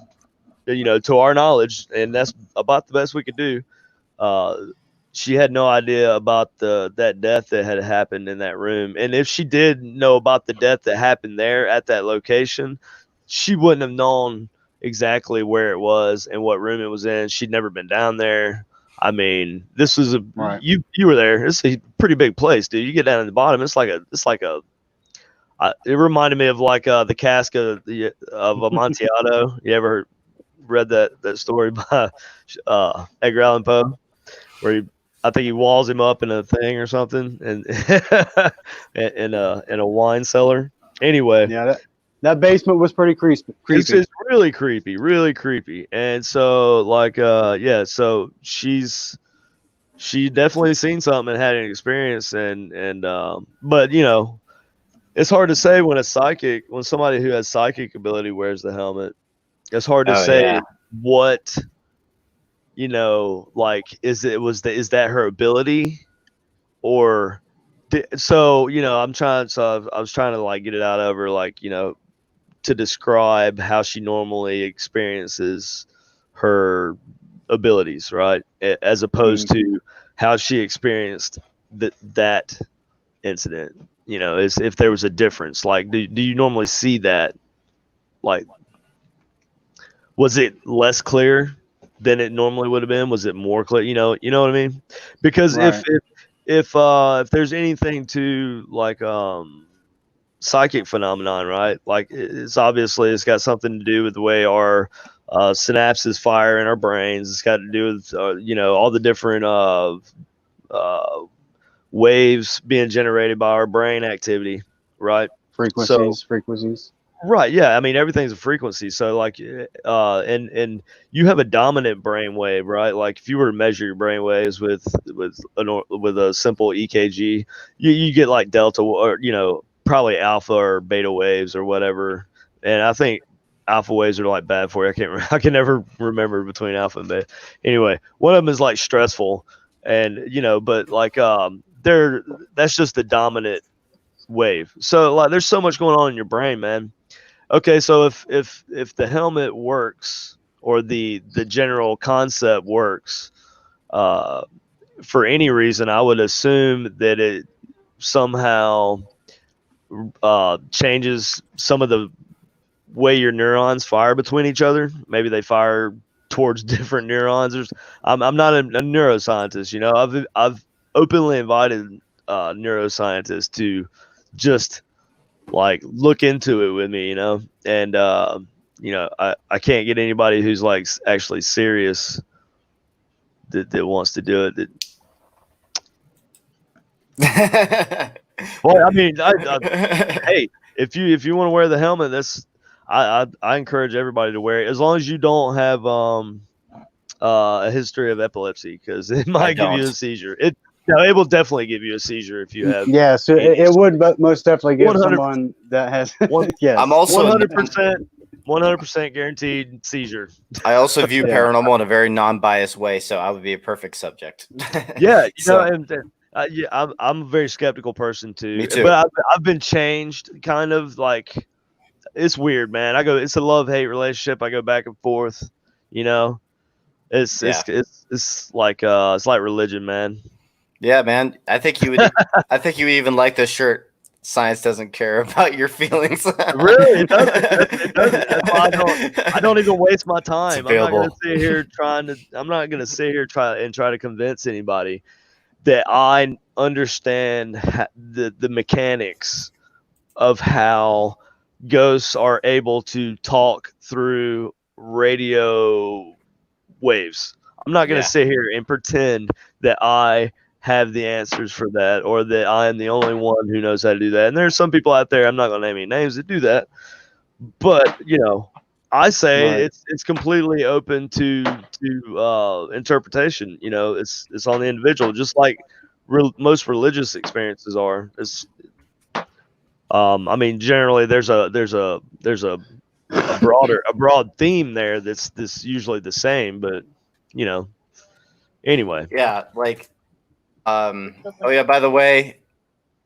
to our knowledge, and that's about the best we could do. She had no idea about that death that had happened in that room. And if she did know about the death that happened there at that location, she wouldn't have known exactly where it was and what room it was in. She'd never been down there. I mean, this was you were there. It's a pretty big place, dude. You get down at the bottom, it reminded me of like the cask of Amontillado. You ever read that story by Edgar Allan Poe, where I think he walls him up in a thing or something, and in a wine cellar. Anyway,
that basement was pretty creepy.
It's really creepy. And so so she definitely seen something and had an experience, and but it's hard to say when somebody who has psychic ability wears the helmet. It's hard to say what, like, is that her ability, or I was trying to like get it out of her, like, to describe how she normally experiences her abilities, right? As opposed to how she experienced that incident. Is if there was a difference. Like, do you normally see that? Like, was it less clear than it normally would have been? Was it more clear? You know what I mean? Because if there's anything to like psychic phenomenon, right? Like, it's got something to do with the way our synapses fire in our brains. It's got to do with all the different waves being generated by our brain activity, right?
Frequencies.
Right. Yeah. I mean, everything's a frequency. So like, and you have a dominant brain wave, right? Like, if you were to measure your brain waves with a simple EKG, you get like delta, or probably alpha or beta waves or whatever. And I think alpha waves are like bad for you. I can never remember between alpha and beta. Anyway, one of them is like stressful, and but like that's just the dominant wave. So like, there's so much going on in your brain, man. Okay, so if the helmet works, or the general concept works, for any reason, I would assume that it somehow changes some of the way your neurons fire between each other. Maybe they fire towards different neurons. I'm not a neuroscientist, I've openly invited neuroscientists to just like look into it with me, and I can't get anybody who's like actually serious that wants to do it. Well, I mean, hey, if you want to wear the helmet, I encourage everybody to wear it, as long as you don't have a history of epilepsy, because it might give you a seizure. It will definitely give you a seizure if you have.
Yeah, so it would most definitely give someone that has.
I'm also
100%. 100% guaranteed seizure.
I also view
Yeah.
paranormal in a very non-biased way, so I would be a perfect subject.
Yeah, you
So,
know, and yeah, I'm a very skeptical person too.
Me too.
But I've been changed, kind of like it's weird, man. It's a love-hate relationship. I go back and forth. You know, it's
Yeah.
it's like religion, man.
yeah, man. I think you would. I think you would even like this shirt. Science doesn't care about your feelings.
Really, it doesn't. It doesn't. That's why I don't even waste my time. I'm not gonna
available.
sit here I'm not gonna sit here try to convince anybody that I understand the mechanics of how ghosts are able to talk through radio waves. I'm not going to
Yeah.
sit here and pretend that I have the answers for that or that I am the only one who knows how to do that. And there's some people out there, I'm not going to name any names, that do that. But, you know, I say
Right.
it's completely open to interpretation. You know, it's on the individual, just like most religious experiences are. I mean, generally there's a broad theme there that's usually the same, but you know, anyway.
Yeah, like, oh yeah. By the way,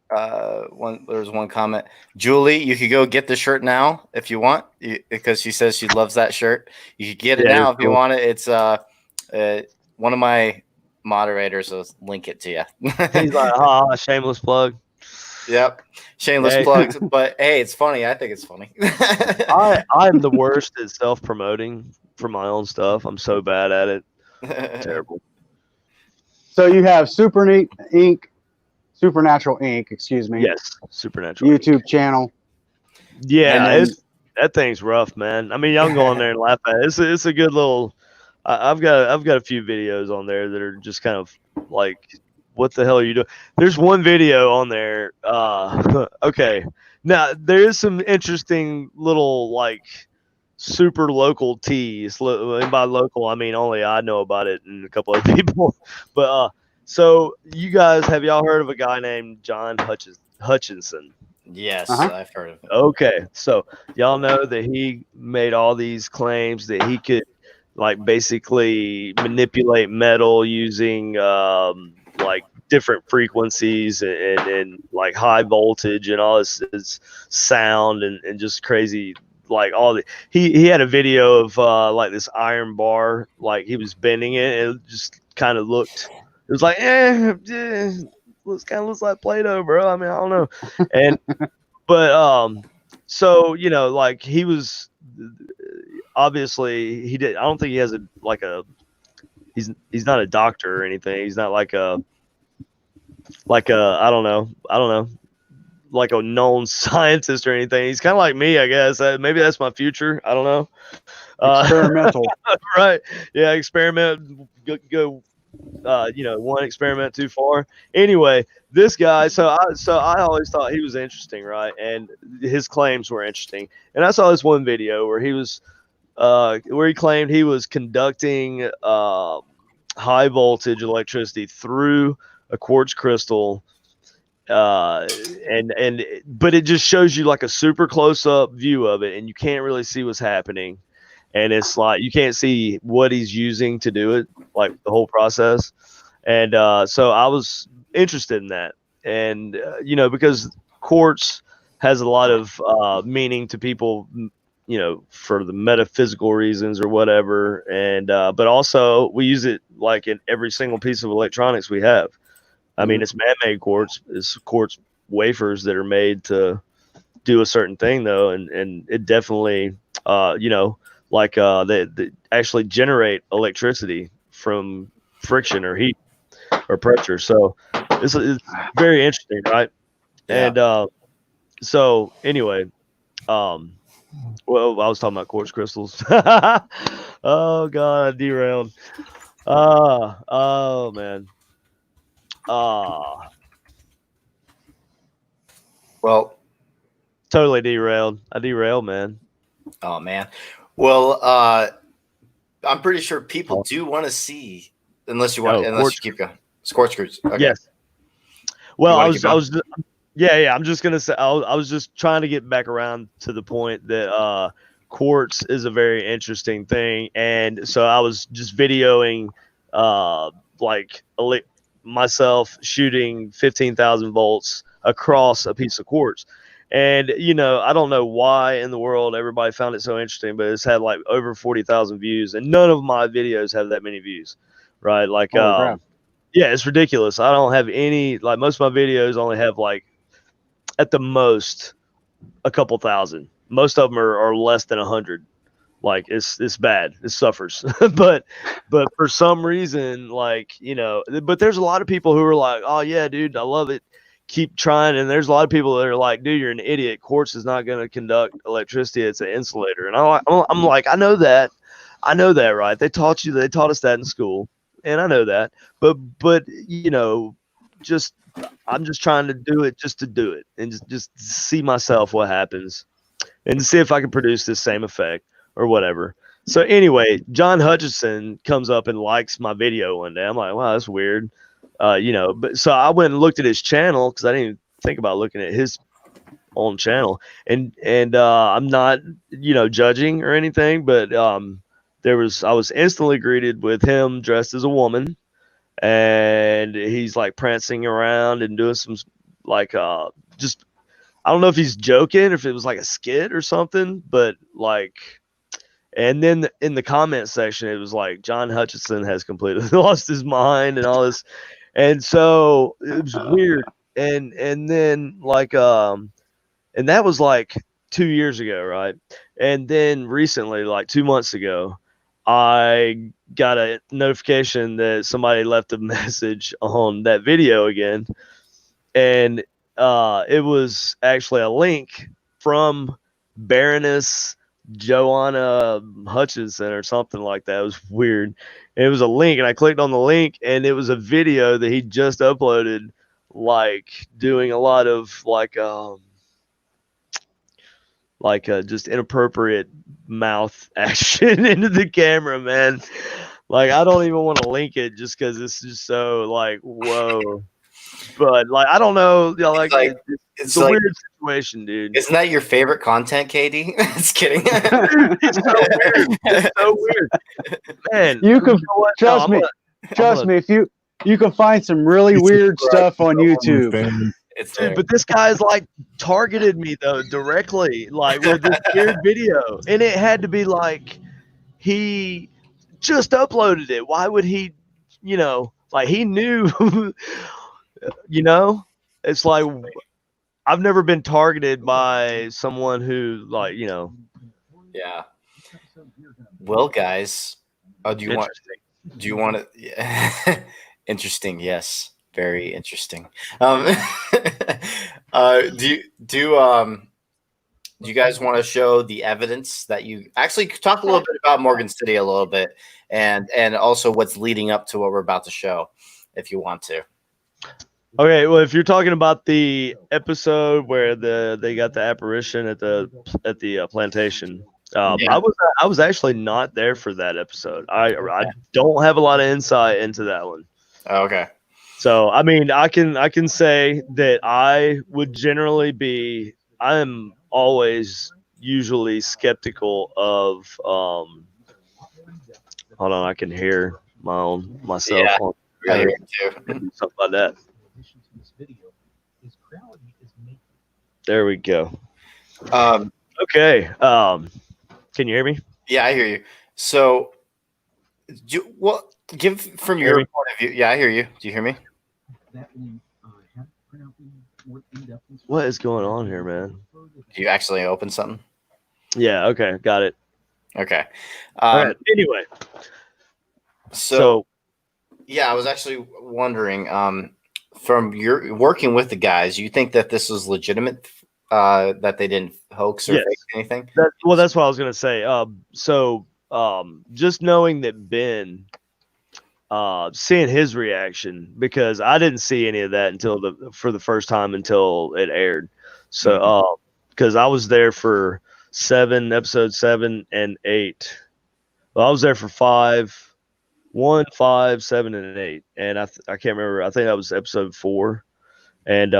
there's one comment. Julie, you could go get the shirt now if you want, because she says she loves that shirt. You could get it
Yeah,
now
it's
if you
cool.
want it. It's one of my moderators will link it to you.
He's like, shameless plug.
Yep, shameless
Hey.
plugs. But hey, it's funny. I think it's funny.
I'm the worst at self-promoting for my own stuff. I'm so bad at it. Terrible.
So you have Supernatural Inc. Excuse me.
Yes, Supernatural.
YouTube channel.
Yeah,
And then-
that thing's rough, man. I mean, y'all can go on there and laugh at it. It's a good little. I've got a few videos on there that are just kind of like, what the hell are you doing? There's one video on there. Okay, now there is some interesting little like super local teas. And by local, I mean only I know about it and a couple other people. But so you guys, have y'all heard of a guy named John Hutchinson?
Yes,
Uh-huh.
I've heard of it.
Okay, so y'all know that he made all these claims that he could like basically manipulate metal using like different frequencies and like high voltage and all this sound and just crazy, like all the he had a video of like this iron bar, like he was bending it and it just kind of looked, it was like looks like Play-Doh, bro. I mean, I don't know. And but so you know, like he was obviously he did. I don't think he has he's not a doctor or anything. He's not like a I don't know, like a known scientist or anything. He's kind of like me, I guess. Maybe that's my future. I don't know.
experimental.
Right? Yeah, experiment. Go. You know, one experiment too far. Anyway, this guy. So I always thought he was interesting, right? And his claims were interesting. And I saw this one video where he was, where he claimed he was conducting high voltage electricity through a quartz crystal, but it just shows you like a super close up view of it, and you can't really see what's happening. And it's like you can't see what he's using to do it, like the whole process. And so I was interested in that. And, you know, because quartz has a lot of meaning to people, you know, for the metaphysical reasons or whatever. And but also we use it like in every single piece of electronics we have. I mean, it's man-made quartz. It's quartz wafers that are made to do a certain thing, though. And it definitely, you know, like they actually generate electricity from friction or heat or pressure. So it's very interesting, right?
Yeah.
And so anyway, well, I was talking about quartz crystals. Oh God, I derailed. Oh man.
Well,
Totally derailed. I derailed, man.
oh man. Well, I'm pretty sure people do want to see, unless you keep going. Quartz Crystals. Okay.
Yes. Well, I was I'm just gonna say I was just trying to get back around to the point that quartz is a very interesting thing, and so I was just videoing myself shooting 15,000 volts across a piece of quartz. And I don't know why in the world everybody found it so interesting, but it's had like over 40,000 views, and none of my videos have that many views, right? Like yeah, it's ridiculous. I don't have any, like, most of my videos only have like at the most a couple thousand. Most of them are less than 100. Like it's bad. It suffers. but for some reason, like, but there's a lot of people who are like, oh yeah, dude, I love it, keep trying. And there's a lot of people that are like, dude, you're an idiot. Quartz is not going to conduct electricity. It's an insulator. And I'm like, I know that, right? They taught us that in school, and I know that. But just I'm just trying to do it just to do it, and just see myself what happens, and to see if I can produce this same effect or whatever. So anyway, John Hutchison comes up and likes my video one day. I'm like, wow, that's weird. But so I went and looked at his channel, because I didn't even think about looking at his own channel. And I'm not, judging or anything, but I was instantly greeted with him dressed as a woman, and he's like prancing around and doing some like just, I don't know if he's joking or if it was like a skit or something, but like. And then in the comment section, it was like, John Hutchison has completely lost his mind and all this. And so it was weird. And then like, and that was like 2 years ago, right? And then recently, like 2 months ago, I got a notification that somebody left a message on that video again. And it was actually a link from Baroness Joanna Hutchinson or something like that. It was weird. And it was a link, and I clicked on the link, and it was a video that he just uploaded, like doing a lot of just inappropriate mouth action into the camera, man. Like, I don't even want to link it just because it's just so like, whoa. But like, I don't know, like it's a weird situation, dude.
Isn't that your favorite content, Katie? Just kidding.
It's so weird. It's so weird, man.
You can trust me. Trust me. If you can find some really weird stuff on YouTube.
Dude, but this guy's like targeted me though directly, like with this weird video, and it had to be like he just uploaded it. Why would he? Like he knew. It's like I've never been targeted by someone who, like,
Yeah. Well, guys, do you want to? Yeah. Interesting. Yes. Very interesting. Do you guys want to show the evidence that you actually talk a little bit about Morgan City a little bit, and also what's leading up to what we're about to show, if you want to?
Okay, well, if you're talking about the episode where they got the apparition at the plantation, yeah. I was actually not there for that episode. I don't have a lot of insight into that one.
Okay.
So I mean, I can say that I would generally I'm always usually skeptical of hold on, I can hear myself.
Yeah.
On,
I hear you too.
Something like that. There we go. Okay. Can you hear me?
Yeah, I hear you. So, give from your point of view. Yeah, I hear you. Do you hear me?
What is going on here, man?
Do you actually open something?
Yeah. Okay. Got it.
Okay.
Right. Anyway.
So, yeah, I was actually wondering, from your working with the guys, you think that this was legitimate, that they didn't hoax or fake anything?
That's what I was going to say. So just knowing that Ben, seeing his reaction, because I didn't see any of that for the first time until it aired. So, because I was there for episode 7 and 8. Well, I was there for 1, 5, 7, and 8, and I can't remember. I think that was episode 4, and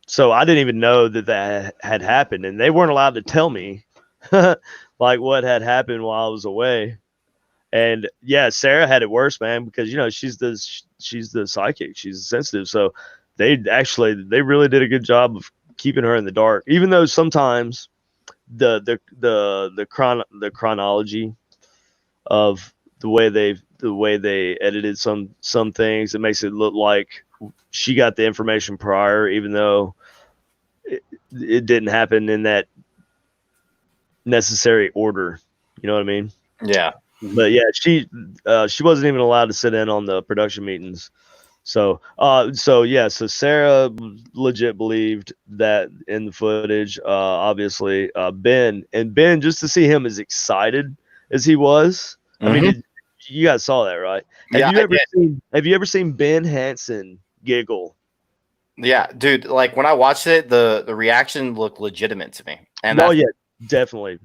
so I didn't even know that had happened, and they weren't allowed to tell me like what had happened while I was away. And yeah, Sarah had it worse, man, because she's the psychic, she's sensitive. So they really did a good job of keeping her in the dark, even though sometimes the chronology of the way they edited some things, it makes it look like she got the information prior, even though it didn't happen in that necessary order. You know what I mean?
Yeah.
But yeah, she wasn't even allowed to sit in on the production meetings. So Sarah legit believed that in the footage. Obviously, Ben, just to see him as excited as he was. I mean, you guys saw that, right? Have you ever seen Ben Hansen giggle?
Yeah, dude. Like when I watched it, the reaction looked legitimate to me. And
yeah, definitely.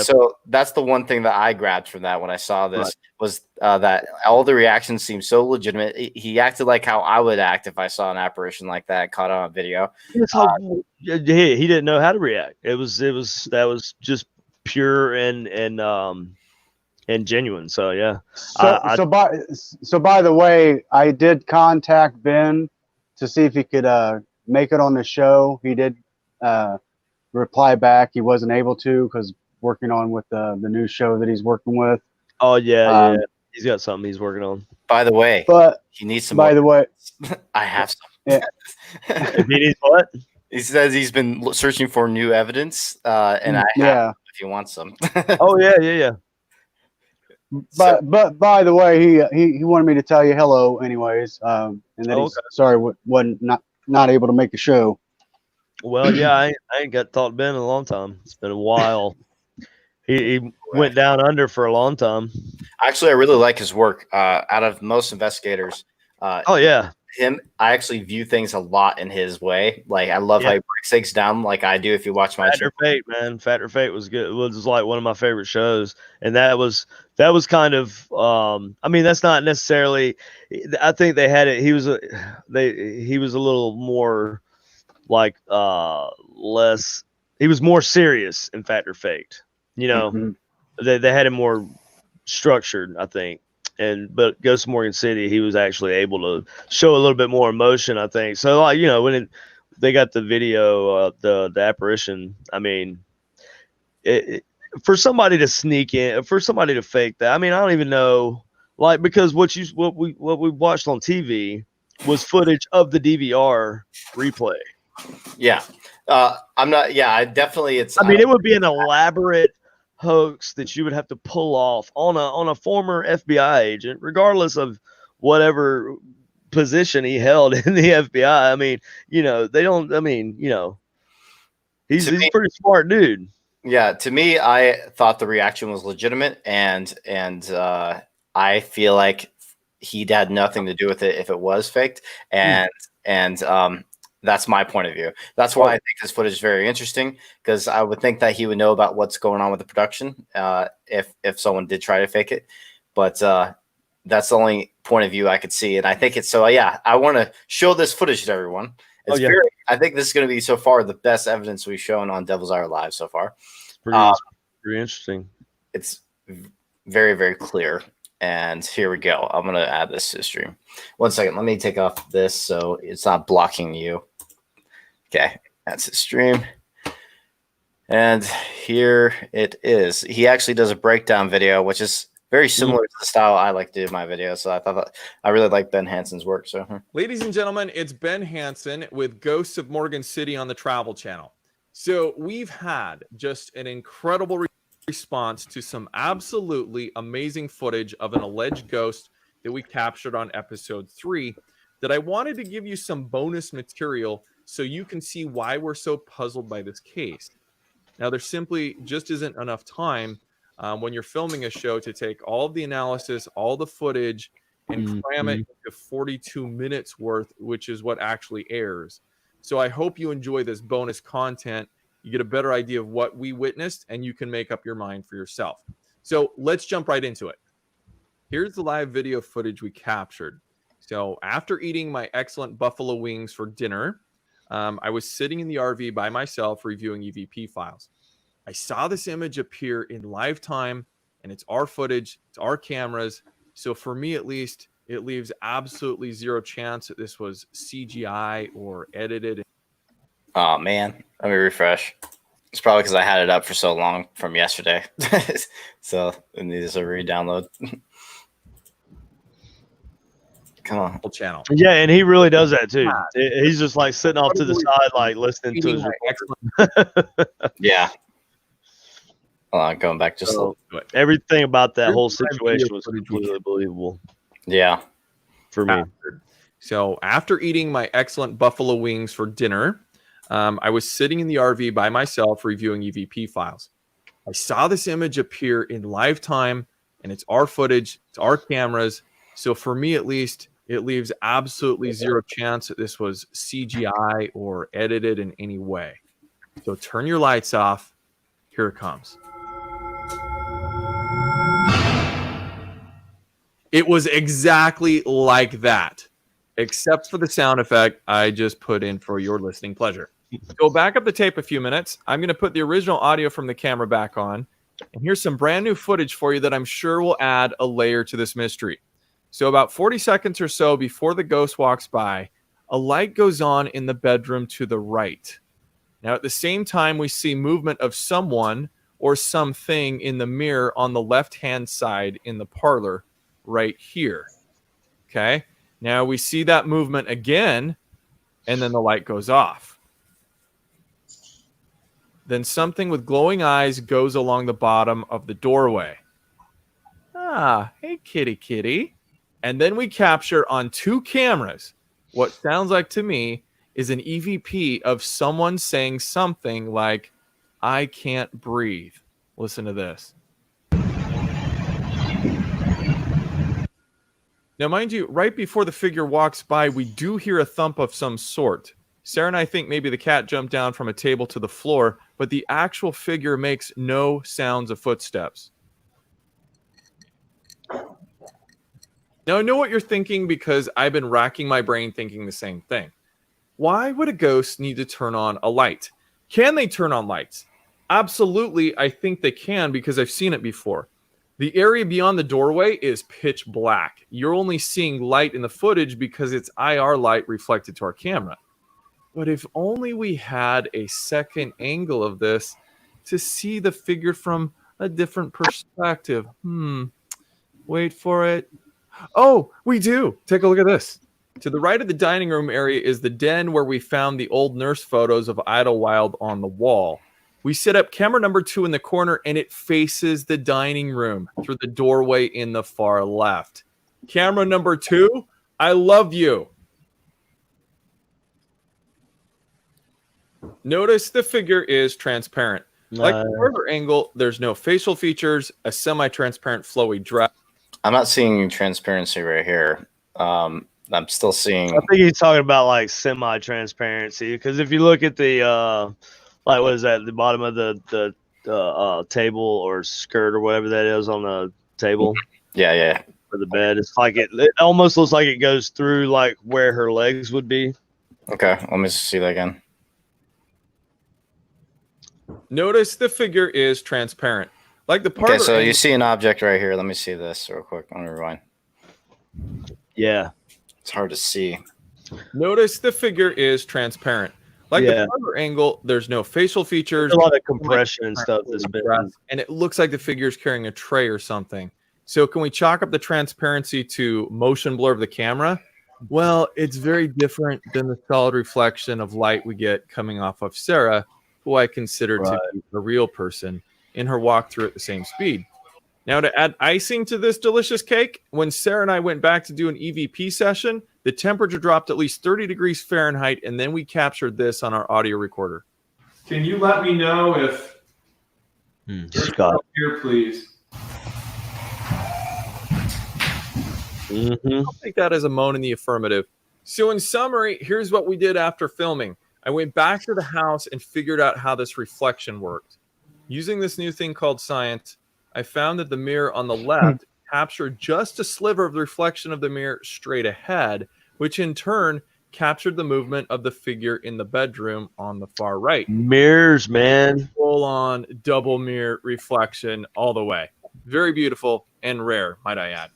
So that's the one thing that I grabbed from that when I saw this was that all the reactions seemed so legitimate. He acted like how I would act if I saw an apparition like that caught on video.
He didn't know how to react. That was just pure and genuine. So yeah.
So by the way, I did contact Ben to see if he could make it on the show. He did reply back. He wasn't able to because working on with the new show that he's working with.
Oh yeah. He's got something he's working on.
By the way,
but
he needs some.
By the way,
I have some.
Yeah.
He needs what?
He says he's been searching for new evidence, and I have if you want some.
Oh yeah.
But by the way, he wanted me to tell you hello, anyways, and that he's sorry wasn't not able to make the show.
Well, yeah, I ain't got talked to Ben in a long time. It's been a while. He went down under for a long time.
Actually, I really like his work. Out of most investigators, him, I actually view things a lot in his way. Like I love how he breaks things down, like I do. If you watch my
Factor Fate, man, Factor Fate was good. It was like one of my favorite shows, and that was kind of. I mean, that's not necessarily. I think they had it. He was a little more like less. He was more serious in Factor Fate. You know, they had him more structured, I think. But Ghost of Morgan City, he was actually able to show a little bit more emotion, I think. So, like, when they got the video, the apparition, I mean, for somebody to sneak in, for somebody to fake that, I mean, I don't even know, like, because what we watched on TV was footage of the DVR replay.
Yeah, I'm not. Yeah, I definitely.
It would be an elaborate hoax that you would have to pull off on a former FBI agent, regardless of whatever position he held in the FBI. I mean, they don't. I mean, he's a pretty smart dude.
Yeah, to me, I thought the reaction was legitimate, and I feel like he had nothing to do with it if it was faked, and that's my point of view. That's why I think this footage is very interesting, because I would think that he would know about what's going on with the production if someone did try to fake it. But that's the only point of view I could see. And I think it's I want to show this footage to everyone. I think this is going to be so far the best evidence we've shown on Devil's Hour Live so far.
Pretty interesting.
It's very, very clear. And here we go. I'm going to add this to the stream. 1 second. Let me take off this so it's not blocking you. Okay. That's the stream. And here it is. He actually does a breakdown video, which is very similar to the style I like to do my videos. So I thought I really like Ben Hansen's work. So,
ladies and gentlemen, it's Ben Hansen with Ghosts of Morgan City on the Travel Channel. So we've had just an incredible response to some absolutely amazing footage of an alleged ghost that we captured on episode 3 that I wanted to give you some bonus material so you can see why we're so puzzled by this case. Now, there simply just isn't enough time when you're filming a show to take all of the analysis, all the footage, and cram it into 42 minutes worth, which is what actually airs. So I hope you enjoy this bonus content. You get a better idea of what we witnessed, and you can make up your mind for yourself. So let's jump right into it. Here's the live video footage we captured. So after eating my excellent buffalo wings for dinner, I was sitting in the RV by myself reviewing EVP files. I saw this image appear in live time, and it's our footage, it's our cameras. So for me, at least, it leaves absolutely zero chance that this was CGI or edited.
Oh man, let me refresh. It's probably because I had it up for so long from yesterday, so it needs a re-download. Come on.
Channel.
Yeah, and he really does that too. He's just like sitting off to the side, like listening to his reporter.
Yeah. Hold on, going back just a little.
Everything about that whole situation was completely believable.
Yeah.
For me.
So after eating my excellent buffalo wings for dinner, I was sitting in the RV by myself reviewing EVP files. I saw this image appear in live time, and it's our footage, it's our cameras. So for me, at least, it leaves absolutely zero chance that this was CGI or edited in any way. So turn your lights off. Here it comes. It was exactly like that, except for the sound effect I just put in for your listening pleasure. Go back up the tape a few minutes. I'm going to put the original audio from the camera back on. And here's some brand new footage for you that I'm sure will add a layer to this mystery. So about 40 seconds or so before the ghost walks by, a light goes on in the bedroom to the right. Now, at the same time, we see movement of someone or something in the mirror on the left-hand side in the parlor right here. Okay? Now, we see that movement again, and then the light goes off. Then something with glowing eyes goes along the bottom of the doorway. Ah, hey, kitty, kitty. And then we capture on 2 cameras what sounds like to me is an EVP of someone saying something like, I can't breathe. Listen to this. Now, mind you, right before the figure walks by, we do hear a thump of some sort. Sarah and I think maybe the cat jumped down from a table to the floor, but the actual figure makes no sounds of footsteps. Now, I know what you're thinking because I've been racking my brain thinking the same thing. Why would a ghost need to turn on a light? Can they turn on lights? Absolutely, I think they can because I've seen it before. The area beyond the doorway is pitch black. You're only seeing light in the footage because it's IR light reflected to our camera. But if only we had a second angle of this to see the figure from a different perspective. Wait for it. Oh, we do. Take a look at this. To the right of the dining room area is the den where we found the old nurse photos of Idlewild on the wall. We set up camera number 2 in the corner, and it faces the dining room through the doorway in the far left. Camera number 2, I love you. Notice the figure is transparent. Like the further angle, there's no facial features, a semi-transparent flowy dress.
I'm not seeing transparency right here. I'm still seeing.
I think he's talking about like semi-transparency because if you look at the like what is that, the bottom of the table or skirt or whatever that is on the table.
Yeah.
For the bed, it's like it almost looks like it goes through like where her legs would be.
Okay, let me see that again.
Notice the figure is transparent. Like the part.
Okay, so you see an object right here. Let me see this real quick. Let me rewind.
Yeah.
It's hard to see.
Notice the figure is transparent. Like the further angle, there's no facial features.
There's a lot of compression and stuff that's been.
And it looks like the figure is carrying a tray or something. So can we chalk up the transparency to motion blur of the camera? Well, it's very different than the solid reflection of light we get coming off of Sarah, who I consider to be a real person, in her walkthrough at the same speed. Now, to add icing to this delicious cake, when Sarah and I went back to do an EVP session, the temperature dropped at least 30 degrees Fahrenheit, and then we captured this on our audio recorder. Can you let me know if
Scott
here, please? I'll take that as a moan in the affirmative. So in summary, here's what we did after filming. I went back to the house and figured out how this reflection worked. Using this new thing called science, I found that the mirror on the left captured just a sliver of the reflection of the mirror straight ahead, which in turn captured the movement of the figure in the bedroom on the far right.
Mirrors, man.
Full on double mirror reflection all the way. Very beautiful and rare, might I add.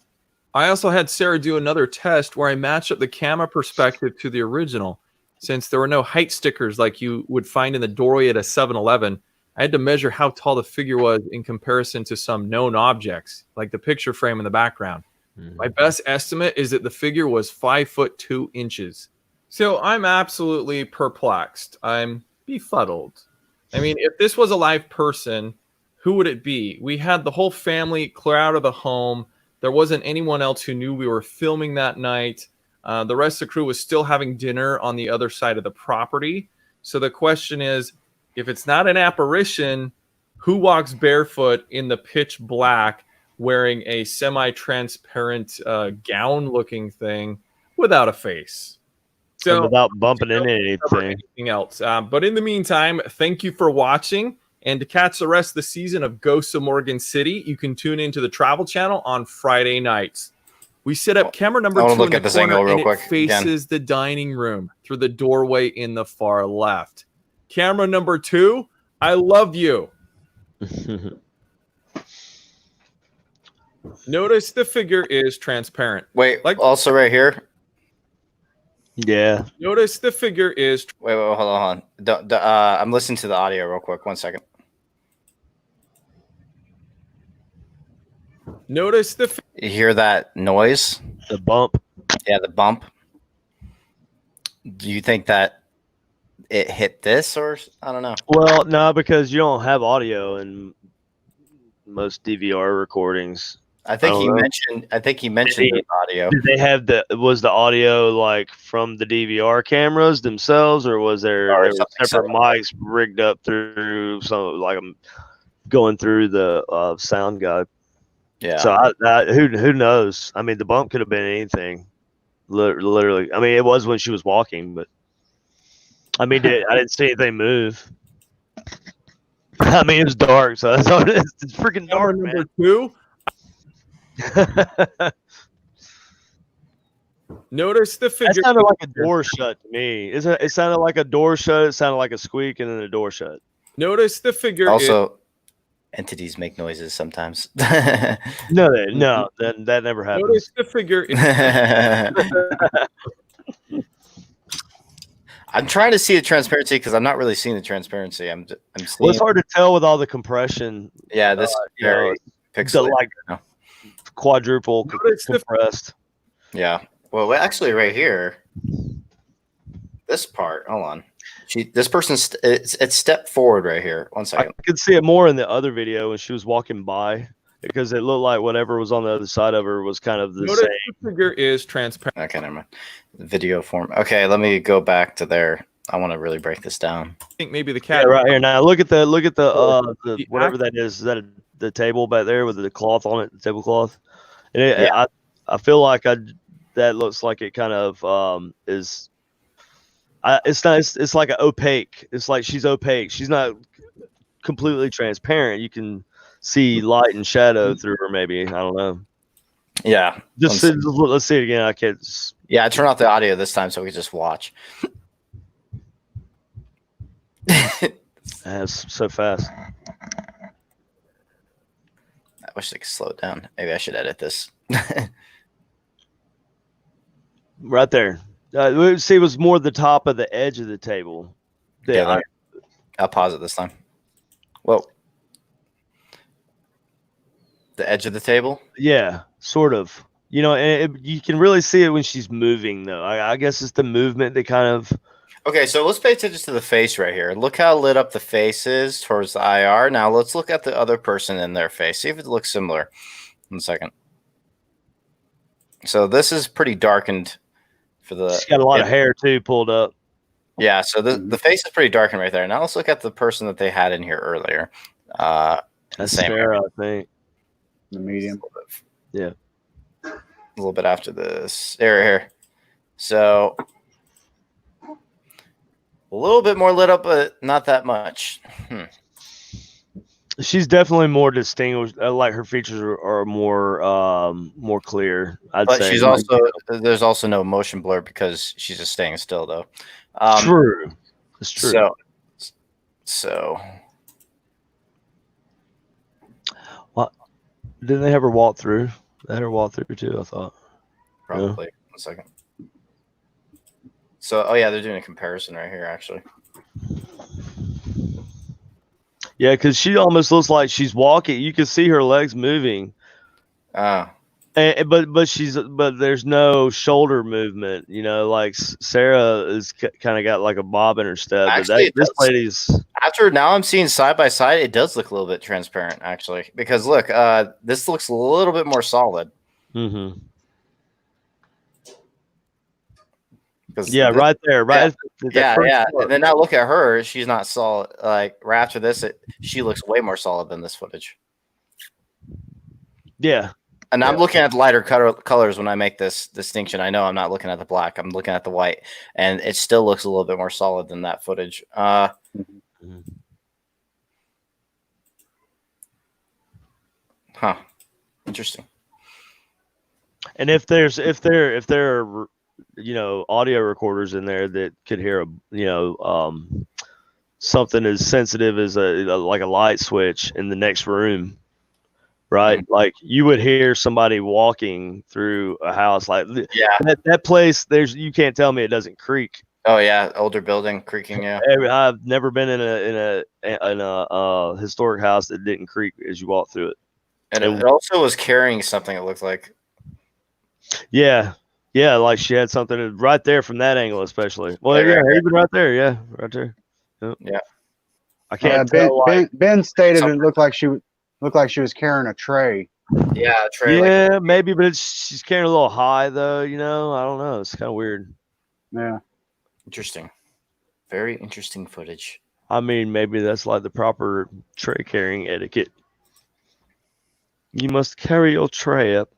I also had Sarah do another test where I matched up the camera perspective to the original. Since there were no height stickers like you would find in the doorway at a 7-Eleven, I had to measure how tall the figure was in comparison to some known objects, like the picture frame in the background. My best estimate is that the figure was 5 foot 2 inches. So I'm absolutely perplexed. I'm befuddled. I mean, if this was a live person, who would it be? We had the whole family clear out of the home. There wasn't anyone else who knew we were filming that night. The rest of the crew was still having dinner on the other side of the property. So the question is, if it's not an apparition, who walks barefoot in the pitch black wearing a semi-transparent gown-looking thing without a face? So
And without bumping into anything.
else. But in the meantime, thank you for watching. And to catch the rest of the season of Ghosts of Morgan City, you can tune into the Travel Channel on Friday nights. We set up camera number 2 in the corner, and it faces the dining room through the doorway in the far left. Camera number 2, I love you. Notice the figure is transparent.
Wait,
Like-
also right here.
Yeah.
Notice the figure is
Wait, hold on. I'm listening to the audio real quick. 1 second.
Notice the
You hear that noise?
The bump.
Yeah, the bump. Do you think that it hit this, or I don't know?
Well, no, because you don't have audio in most DVR recordings.
I think he
know.
mentioned. I think he mentioned the audio.
Did they have was the audio like from the DVR cameras themselves, or was there separate mics rigged up through some like going through the sound guide?
Yeah.
So who knows? I mean, the bump could have been anything. Literally, I mean, it was when she was walking, but I mean, I didn't see anything move. I mean, it was dark, so that's all it is. It's freaking dark,
number
man.
2. Notice the figure.
That sounded like a door shut to me. It sounded like a door shut. It sounded like a squeak, and then a door shut.
Notice the figure.
Also, entities make noises sometimes.
No, that never happens.
Notice the figure.
I'm trying to see the transparency because I'm not really seeing the transparency. I'm seeing.
Well, it's hard to tell with all the compression.
Yeah, this very pixelated.
Like quadruple compressed.
Yeah. Well, actually, right here, this part. Hold on. This person's it's stepped forward right here. 1 second.
I could see it more in the other video when she was walking by because it looked like whatever was on the other side of her was kind of the
Notice
same.
The figure is transparent.
Okay, never mind. Video form. Okay, let me go back to there. I want to really break this down.
I think maybe the cat.
Yeah, right here. Now look at the whatever that is. Is that the table back there with the cloth on it, the tablecloth? And I feel like that looks like it kind of is. It's not. It's like an opaque. It's like she's opaque. She's not completely transparent. You can see light and shadow through her. Maybe, I don't know.
Yeah.
Let's see it again. I can't.
Yeah, I turn off the audio this time so we can just watch.
That's so fast.
I wish they could slow it down. Maybe I should edit this.
Right there. See, it was more the top of the edge of the table.
Yeah, I'll pause it this time. Whoa. The edge of the table?
Yeah, sort of. You know, and you can really see it when she's moving, though. I guess it's the movement that kind of.
Okay, so let's pay attention to the face right here. Look how lit up the face is towards the IR. Now let's look at the other person in their face. See if it looks similar. 1 second. So this is pretty darkened for the.
She's got a lot of hair too pulled up.
Yeah, so the face is pretty darkened right there. Now let's look at the person that they had in here earlier.
That's Sarah, I think.
The medium.
Yeah.
A little bit after this. Right here. So a little bit more lit up, but not that much.
She's definitely more distinguished. Like her features are more clear. I'd
But
say.
she's also there's also no motion blur because she's just staying still though.
True. It's true.
So
what? Didn't they have her walk through? They had her walk through too. I thought.
probably 1 second. So oh yeah, they're doing a comparison right here actually.
Yeah, because she almost looks like she's walking. You can see her legs moving.
Oh.
But there's no shoulder movement. You know, like Sarah is kind of got like a bob in her step.
Actually,
but this lady's.
After now, I'm seeing side by side. It does look a little bit transparent actually, because look, this looks a little bit more solid.
Mm-hmm. Yeah, right there, right.
Yeah. And then now look at her; she's not solid. Like right after this, she looks way more solid than this footage.
Yeah,
and I'm looking at lighter colors when I make this distinction. I know I'm not looking at the black; I'm looking at the white, and it still looks a little bit more solid than that footage. Huh? Interesting.
And if there are audio recorders in there that could hear something as sensitive as like a light switch in the next room, right? Mm-hmm. Like you would hear somebody walking through a house, like that place. You can't tell me it doesn't creak.
Oh yeah, older building creaking. Yeah,
I've never been in a historic house that didn't creak as you walk through it.
And it also was carrying something. It looked like.
Yeah, like she had something right there from that angle, especially. Well, even right there, right there. Yep.
Yeah,
I can't tell.
Ben stated it looked like she was carrying a tray.
Yeah, a tray.
Yeah, maybe, but she's carrying a little high though. I don't know. It's kind of weird.
Yeah,
interesting. Very interesting footage.
I mean, maybe that's like the proper tray carrying etiquette. You must carry your tray up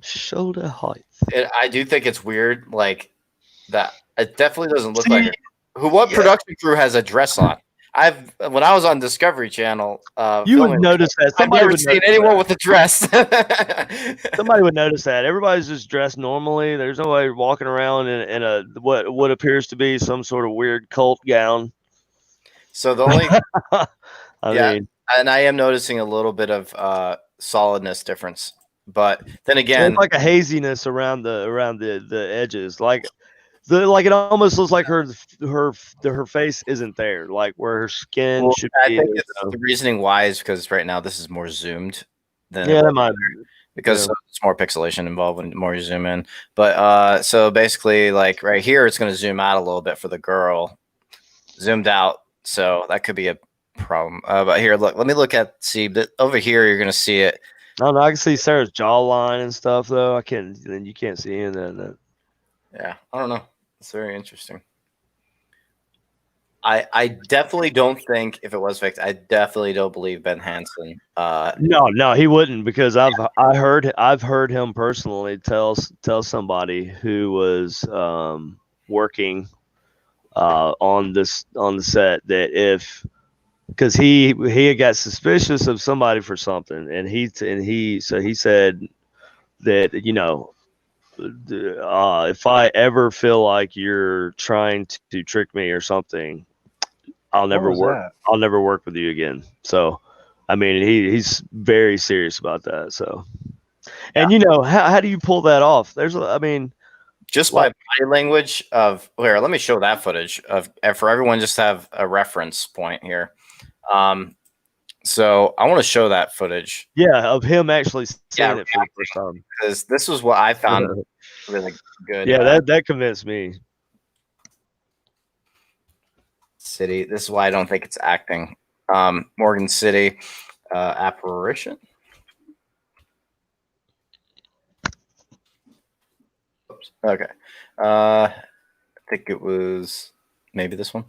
shoulder height.
I do think it's weird, like that. It definitely doesn't look like her. What production crew has a dress on? When I was on Discovery Channel,
you would notice that.
I've never seen anyone with a dress.
Somebody would notice that. Everybody's just dressed normally. There's nobody walking around in a what appears to be some sort of weird cult gown.
So the only,
I mean,
and I am noticing a little bit of solidness difference, but then again,
it's like a haziness around the edges, like it almost looks like her face isn't there, like where her skin should be.
I think the reasoning why is because right now this is more zoomed than
that might be.
Because it's more pixelation involved when more you zoom in. But so basically, like right here, it's going to zoom out a little bit for the girl, zoomed out, so that could be a problem. But here, look, let me see that over here. You're going to see it.
No, I can see Sarah's jawline and stuff, though. You can't see any of that.
Yeah, I don't know. It's very interesting. I definitely don't think if it was fixed, I definitely don't believe Ben Hansen.
No, he wouldn't, because I've heard him personally tell somebody who was working on the set that because he had got suspicious of somebody for something, and he said that if I ever feel like you're trying to trick me or something, I'll never work with you again. So, I mean, he's very serious about that. So, and how do you pull that off?
Just by body language of here. Let me show that footage for everyone. Just have a reference point here. So I want to show that footage.
Yeah, of him actually seeing it for the first time.
Because this was what I found really good.
Yeah, that convinced me.
City. This is why I don't think it's acting. Morgan City apparition. Oops. Okay. I think it was maybe this one.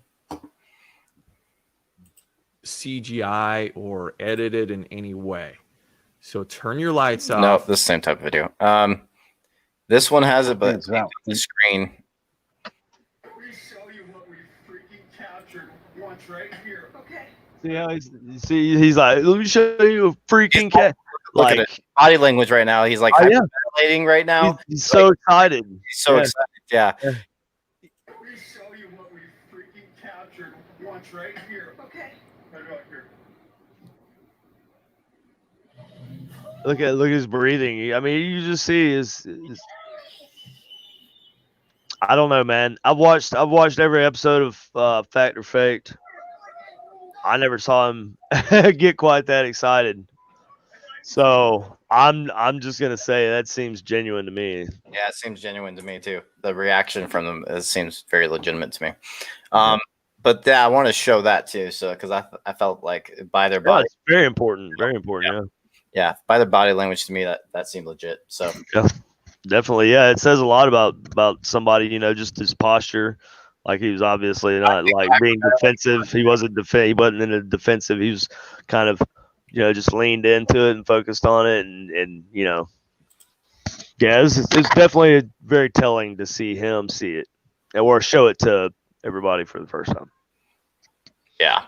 CGI or edited in any way. So turn your lights off.
No, this same type of video. This one has it, but it's the screen.
Let me show you what we freaking captured once right here. Okay.
See how he's like, let me show you a freaking cat.
Look at
Like,
it. Body language right now. He's like
oh, yeah.
hyperventilating right now.
He's so excited.
He's so excited. Yeah.
Yeah.
Let me show you what we freaking captured once right here. Okay. Right about here.
Look at his breathing. I mean, you just see his I don't know, man. I've watched every episode of Fact or Faked. I never saw him get quite that excited. So I'm just gonna say that seems genuine to me.
Yeah, it seems genuine to me too. The reaction from them seems very legitimate to me. But yeah, I want to show that too. So because I felt like by their body,
it's very important, very important.
Yeah, by their body language to me that seemed legit. So
yeah, definitely, yeah. It says a lot about somebody, just his posture. Like he was obviously not like being defensive. He wasn't He wasn't in a defensive. He was kind of, just leaned into it and focused on it, and yeah, it's definitely very telling to see him see it or show it to everybody for the first time.
Yeah.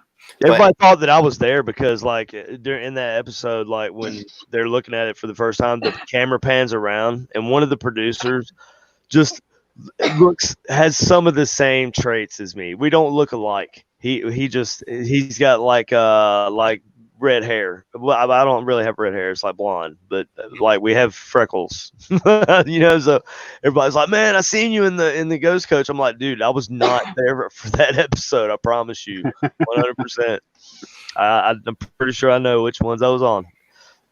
Everybody thought that I was there because, like, in that episode, like when they're looking at it for the first time, the camera pans around, and one of the producers just has some of the same traits as me. We don't look alike. He's got like red hair. Well, I don't really have red hair. It's like blonde, but like we have freckles. So everybody's like, "Man, I seen you in the Ghost Coach." I'm like, "Dude, I was not there for that episode. I promise you, 100%." I'm pretty sure I know which ones I was on.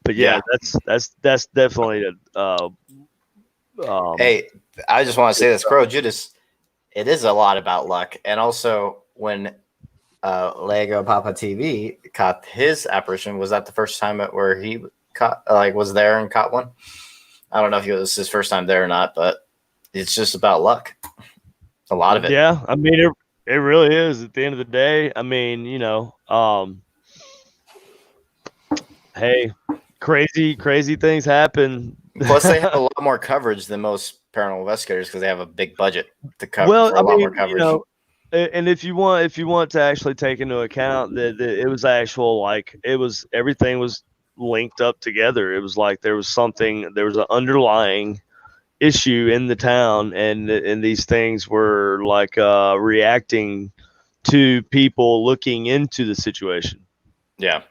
But yeah. that's definitely
hey, I just want to say this, Crow Judas. It is a lot about luck, and also when Lego Papa TV caught his apparition, was that the first time where he was there and caught one? I don't know if it was his first time there or not, but it's just about luck. A lot of it.
Yeah, I mean it really is. At the end of the day, I mean, hey, crazy things happen.
Plus, they have a lot more coverage than most paranormal investigators because they have a big budget to cover. Well, a lot more coverage.
And if you want to actually take into account that it was actual, everything was linked up together. It was like there was an underlying issue in the town, and these things were like reacting to people looking into the situation.
Yeah.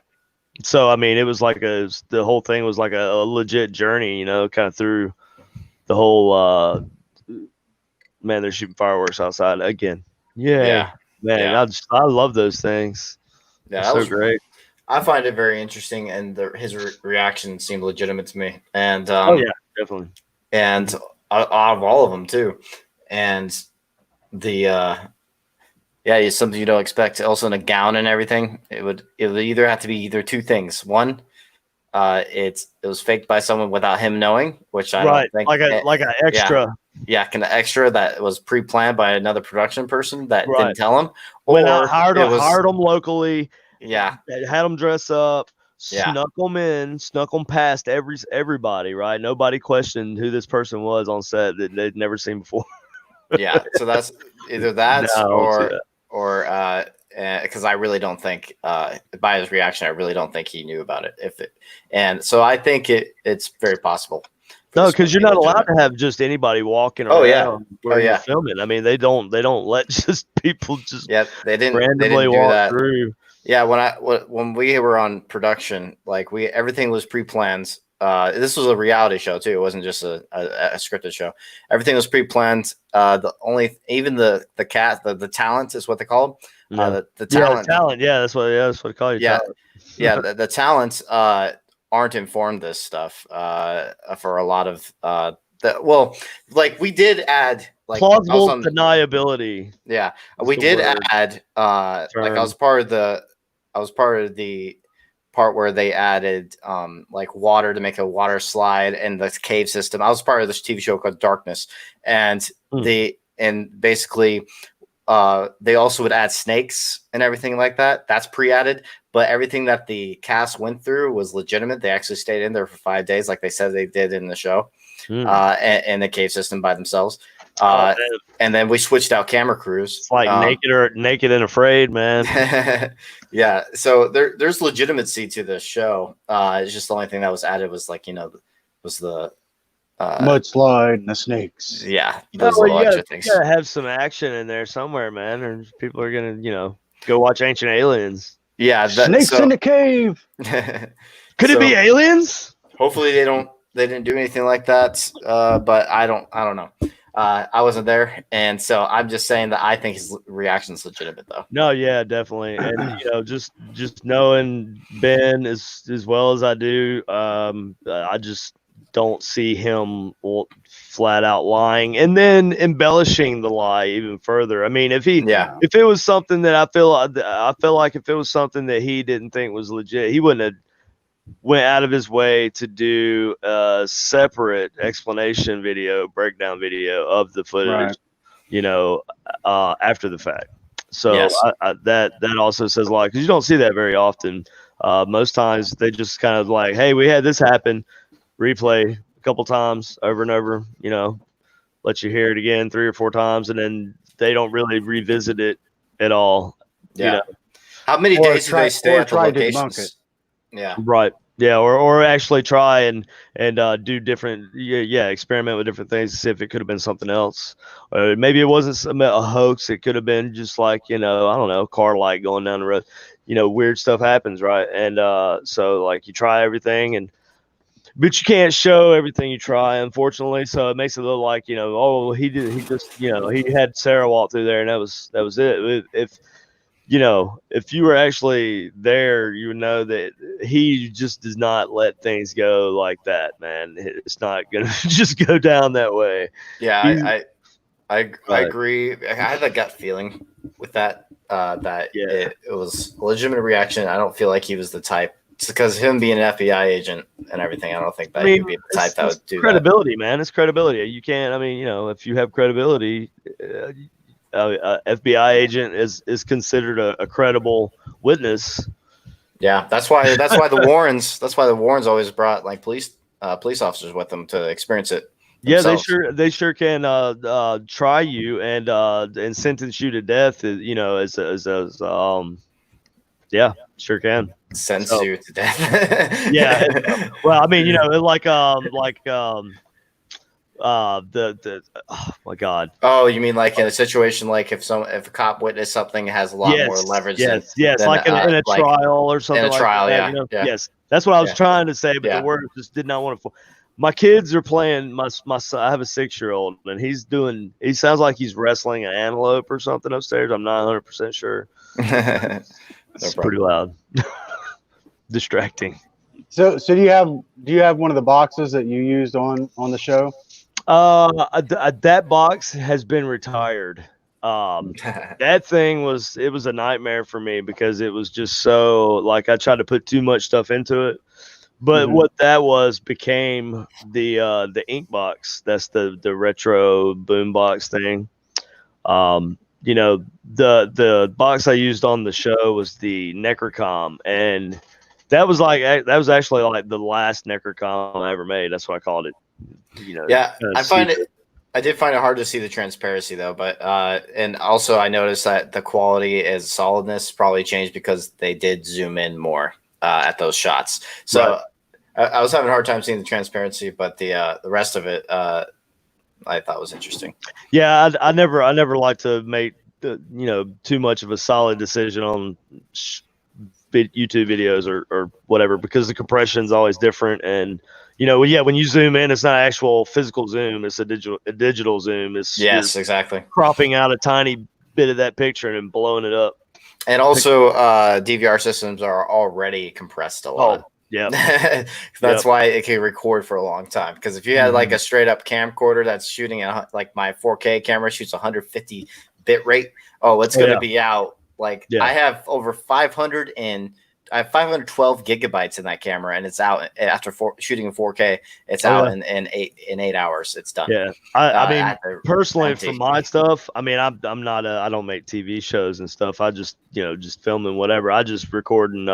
So I mean, it was like the whole thing was like a legit journey, kind of through the whole. Man, they're shooting fireworks outside again. Yeah, man, yeah. I love those things.
Yeah,
that was so great.
I find it very interesting, and his reaction seemed legitimate to me. And
oh yeah, definitely.
And out of all of them too, and it's something you don't expect. Also in a gown and everything, it would either have to be either two things. One, it was faked by someone without him knowing, which I don't think
like an extra.
Yeah, kind of extra that was pre-planned by another production person that didn't tell him.
Or hired them locally.
Yeah,
had them dress up, snuck them past everybody. Right, nobody questioned who this person was on set that they'd never seen before.
Yeah, so that's either that or because I really don't think by his reaction, I really don't think he knew about it. And so I think it's very possible.
No, because you're not allowed to have just anybody walking around where you're filming. I mean, they don't let just people just
they didn't
randomly walk through.
Yeah, when we were on production, everything was pre-planned. This was a reality show too. It wasn't just a scripted show. Everything was pre-planned. Even the talent is what they call them. The talent.
Yeah, that's what they call you.
Yeah, the talents aren't informed this stuff for a lot of we did add
plausible deniability.
Yeah, we did add I was part of the part where they added water to make a water slide and the cave system. I was part of this TV show called Darkness, and basically they also would add snakes and everything like that. That's pre-added, but everything that the cast went through was legitimate. They actually stayed in there for 5 days, like they said they did in the show, and the cave system by themselves. And then we switched out camera crews.
It's like naked and afraid, man.
Yeah. So there's legitimacy to the show. It's just the only thing that was added was like, was the
mudslide and the snakes.
Yeah. Those little extra things.
You gotta have some action in there somewhere, man, or people are gonna, go watch Ancient Aliens.
Yeah.
Snakes in the cave.
Could it be aliens?
Hopefully they didn't do anything like that. But I don't know. I wasn't there, and so I'm just saying that I think his reaction is legitimate, though.
No, yeah, definitely, and just knowing Ben as well as I do, I just don't see him flat out lying and then embellishing the lie even further. I mean, if it was something that I feel like if it was something that he didn't think was legit, he wouldn't have went out of his way to do a separate explanation breakdown video of the footage, after the fact. So yes. That also says a lot, because you don't see that very often. Most times they just kind of like, hey, we had this happen, replay a couple times over and over, let you hear it again 3 or 4 times, and then they don't really revisit it at all.
Yeah. How many days do they stay at the locations? Yeah.
Right. Yeah. Or actually try and do different. Yeah. Experiment with different things to see if it could have been something else. Or maybe it wasn't a hoax. It could have been just like, I don't know, car light going down the road. Weird stuff happens. Right. And so like you try everything but you can't show everything you try, unfortunately. So it makes it look like, he had Sarah walk through there and that was it. If you were actually there, you would know that he just does not let things go like that, man. It's not going to just go down that way.
Yeah, I agree. I had a gut feeling with that, it was a legitimate reaction. I don't feel like he was the type. It's because him being an FBI agent and everything, I don't think that he'd be the type that would do
credibility, man. It's credibility. You can't, if you have credibility, FBI agent is considered a credible witness.
Yeah, that's why the Warrens always brought like police officers with them to experience it themselves.
Yeah, they sure can try you and sentence you to death. Sure can
sentence you to death.
Yeah, well, oh my God.
Oh, you mean like in a situation like if a cop witnessed something, has a lot more leverage.
Yes, like in a trial or something.
In a trial,
like that, Yes, that's what I was trying to say, but the word just did not want to. My kids are playing. My son, I have a 6-year-old, and he sounds like he's wrestling an antelope or something upstairs. I'm not 100% sure. It's pretty loud. Distracting.
So do you have one of the boxes that you used on the show?
That box has been retired. That thing was a nightmare for me because it was just so like I tried to put too much stuff into it. But what that became the ink box. That's the retro boom box thing. The box I used on the show was the Necrocom, and that was actually like the last Necrocom I ever made. That's what I called it.
Yeah, I did find it hard to see the transparency though, but and also I noticed that the quality is solidness probably changed because they did zoom in more at those shots. So I was having a hard time seeing the transparency, but the rest of it I thought was interesting.
Yeah, I never like to make too much of a solid decision on YouTube videos or whatever because the compression is always different, and when you zoom in, it's not actual physical zoom; it's a digital zoom. It's
exactly
cropping out a tiny bit of that picture and then blowing it up.
And also, DVR systems are already compressed a lot.
Oh, yeah,
that's why it can record for a long time. Because if you had like a straight up camcorder that's shooting at like my 4K camera shoots 150 bit rate, it's going to be out. Like I have over 512 gigabytes in that camera, and it's out after shooting in 4K. It's out in 8 hours. It's done.
Yeah, I mean, personally, for my stuff, I mean, I'm not I don't make TV shows and stuff. I just just filming whatever. I just record in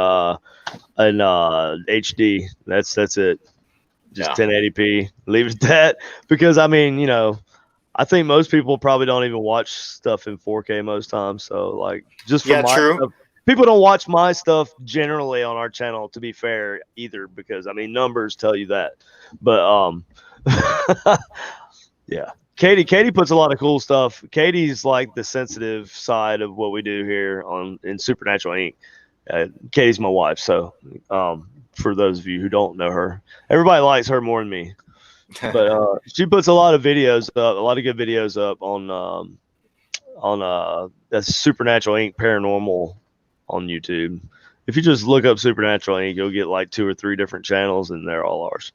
HD. That's it. Just 1080p. Leave it at that because I mean, I think most people probably don't even watch stuff in 4K most times. So like just for my
true.
stuff, people don't watch my stuff generally on our channel, to be fair, either, because I mean numbers tell you that. But yeah. Katie puts a lot of cool stuff. Katie's like the sensitive side of what we do here in Supernatural Inc. Katie's my wife, so for those of you who don't know her, everybody likes her more than me. But she puts a lot of videos up, a lot of good videos up on Supernatural Inc. Paranormal on YouTube. If you just look up Supernatural Inc., you'll get like 2 or 3 different channels, and they're all ours.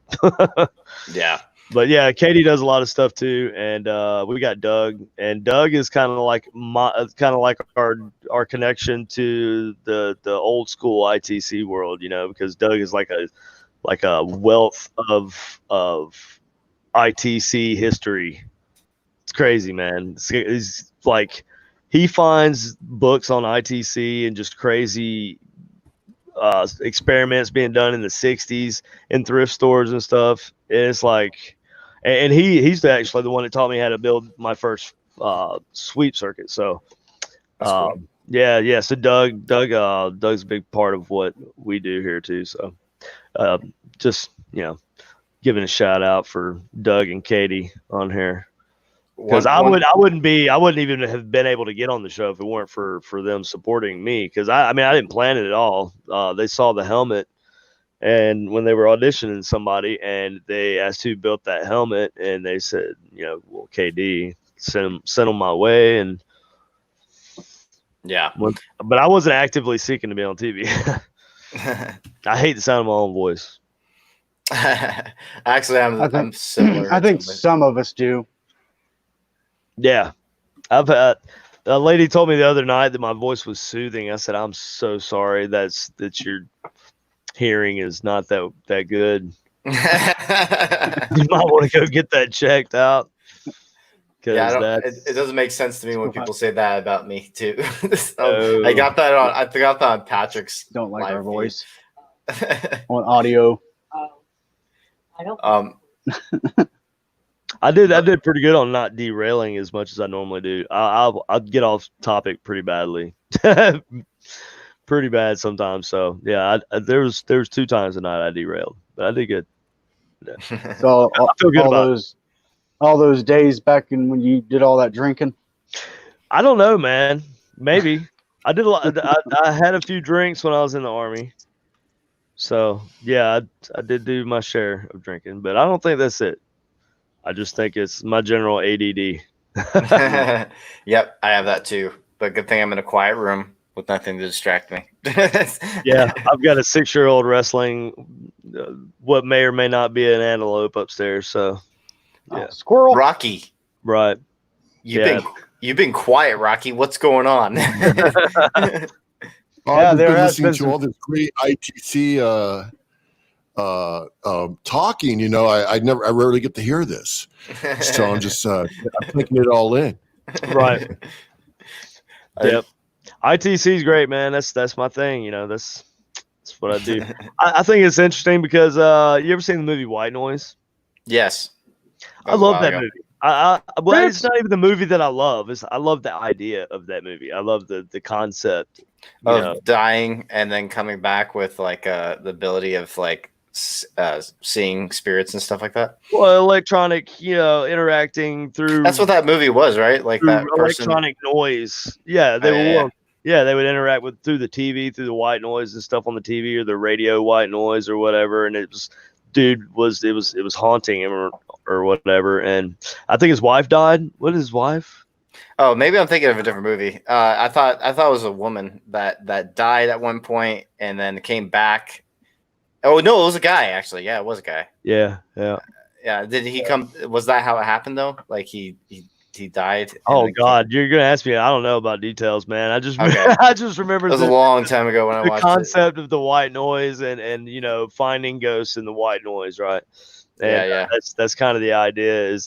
Yeah.
But yeah, Katie does a lot of stuff too, and we got Doug, and Doug is kind of like our connection to the old school ITC world, because Doug is like a wealth of ITC history. It's crazy, man. It's like he finds books on ITC and just crazy experiments being done in the 60s in thrift stores and stuff. It's like, and he's actually the one that taught me how to build my first sweep circuit. So
Cool.
yeah. So Doug's a big part of what we do here too. So just giving a shout out for Doug and Katie on here, because I wouldn't even have been able to get on the show if it weren't for them supporting me, because I didn't plan it at all. They saw the helmet, and when they were auditioning somebody and they asked who built that helmet, and they said, well, KD, sent them my way. And
yeah,
but I wasn't actively seeking to be on TV. I hate the sound of my own voice.
Actually, I'm similar.
I think some of us do.
Yeah, I've had a lady told me the other night that my voice was soothing. I said, "I'm so sorry that your hearing is not that good. You might want to go get that checked out."
Yeah, it doesn't make sense to me when people say that about me too. I got that on Patrick's.
Don't like our voice on audio.
I don't.
I did pretty good on not derailing as much as I normally do. I'll get off topic pretty badly, pretty bad sometimes. So yeah, there was 2 times a night I derailed, but I did good. Yeah.
So
I feel good
all those days back when you did all that drinking.
I don't know, man. Maybe I did a lot. I had a few drinks when I was in the Army. So yeah, I did do my share of drinking, but I don't think that's it. I just think it's my general ADD.
Yep, I have that too. But good thing I'm in a quiet room with nothing to distract me.
Yeah, I've got a 6-year-old wrestling what may or may not be an antelope upstairs. So yeah,
squirrel.
Rocky,
right?
You've been quiet, Rocky. What's going on?
I've been listening to all this great ITC talking. I rarely get to hear this, so I'm just I'm taking it all in.
Right. Yep. ITC is great, man. That's my thing. That's what I do. I think it's interesting because you ever seen the movie White Noise?
Yes.
I love that movie. Well, it's not even the movie that I love. I love the idea of that movie. I love the concept
of dying and then coming back with like the ability of like seeing spirits and stuff like that.
Well, electronic, interacting through.
That's what that movie was, right? Like that
electronic noise. Yeah, they were. Yeah, they would interact through the TV, through the white noise and stuff on the TV or the radio white noise or whatever, and it was haunting him or whatever. And I think his wife died. What is his wife?
Oh, maybe I'm thinking of a different movie. I thought it was a woman that died at one point and then came back. Oh no, it was a guy actually. Yeah, it was a guy.
Yeah.
Did he come? Was that how it happened though? Like he died.
Oh God, you're gonna ask me. I don't know about details, man. I just remember.
It was a long time ago when I watched
the concept of the white noise and finding ghosts in the white noise, right? And
yeah.
That's kind of the idea. Is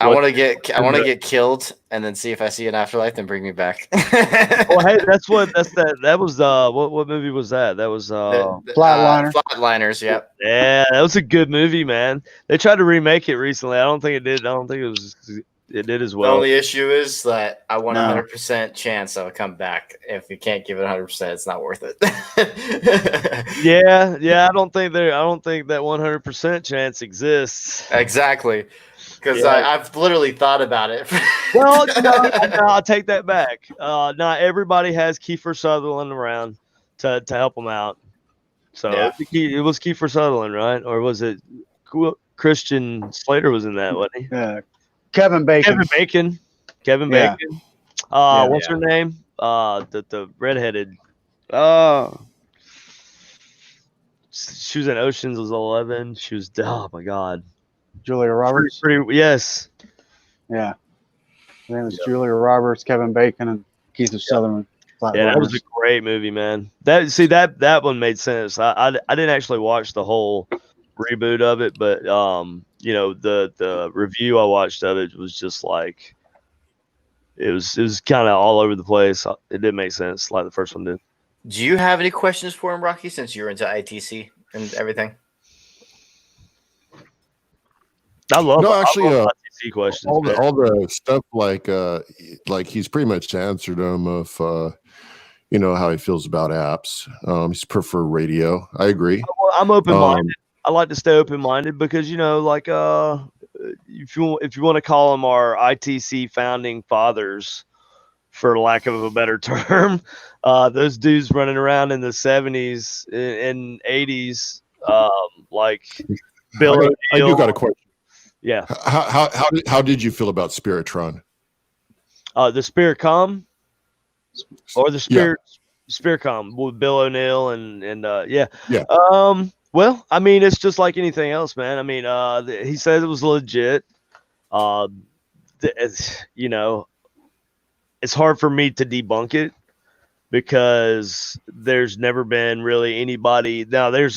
I want to get killed and then see if I see an afterlife, then bring me back.
Well, hey, that was what movie was that? That was
Flatliners. Yep.
Yeah, that was a good movie, man. They tried to remake it recently. I don't think it did. I don't think it did as well.
The only issue is that I want 100% chance I'll come back. If you can't give it 100%, it's not worth it.
yeah. I don't think that 100% chance exists.
Exactly. Because I've literally thought about it.
Well, no, I'll take that back. Not everybody has Kiefer Sutherland around to help them out. So it was Kiefer Sutherland, right? Or was it Christian Slater was in that, wasn't he?
Yeah. Kevin Bacon.
Kevin Bacon. What's her name? The redheaded. She was in Ocean's 11. She was, oh my God.
Julia Roberts.
Yes.
Yeah. Her name was Julia Roberts, Kevin Bacon, and Keith Sutherland.
Yeah, that was a great movie, man. That one made sense. I didn't actually watch the whole reboot of it, but the review I watched of it was just like it was kind of all over the place. It did make sense, like the first one did.
Do you have any questions for him, Rocky? Since you're into ITC and everything.
I love
ITC questions.
All the stuff like he's pretty much answered them of how he feels about apps. He's prefer radio. I agree.
Well, I'm open-minded. I like to stay open-minded because if you want to call them our ITC founding fathers, for lack of a better term, those dudes running around in the 70s and 80s, like Bill O'Neill.
I do got a question.
Yeah.
How did you feel about Spiritron?
The Spiritcom or the Spiritcom with Bill O'Neill and yeah. Well, I mean, it's just like anything else, man. I mean, he said it was legit. It's hard for me to debunk it because there's never been really anybody. Now there's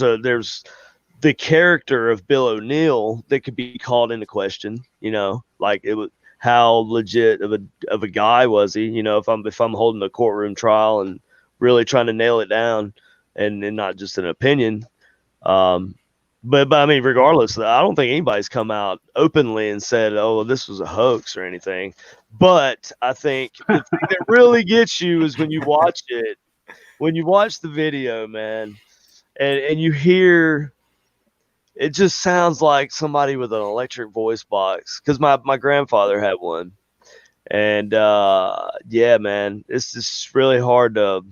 the character of Bill O'Neill that could be called into question, like it was how legit of a guy was he, if I'm holding a courtroom trial and really trying to nail it down and not just an opinion. But I mean, regardless, I don't think anybody's come out openly and said, oh, this was a hoax or anything. But I think the thing that really gets you is when you watch the video, man, and you hear, it just sounds like somebody with an electric voice box. Because my grandfather had one, and yeah, man, it's just really hard to,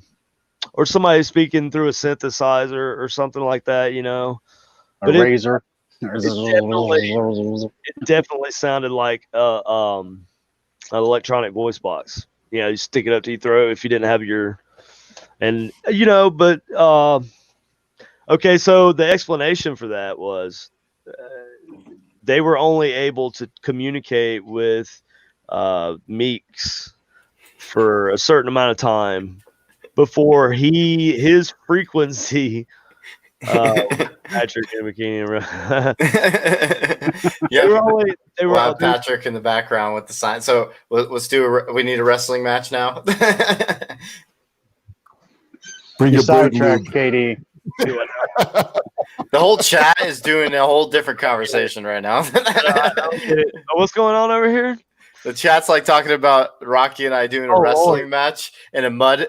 or somebody speaking through a synthesizer or something like that,
But razor.
It definitely sounded like an electronic voice box. You stick it up to your throat if you didn't have your, but. Okay, so the explanation for that was they were only able to communicate with Meeks for a certain amount of time before his frequency. Patrick in a bikini.
They were Patrick in the background with the sign. So let's do. We need a wrestling match now.
Bring your
sidetrack, Katie.
The whole chat is doing a whole different conversation right now.
What's going on over here?
The chat's like talking about Rocky and I doing a wrestling match in a muddy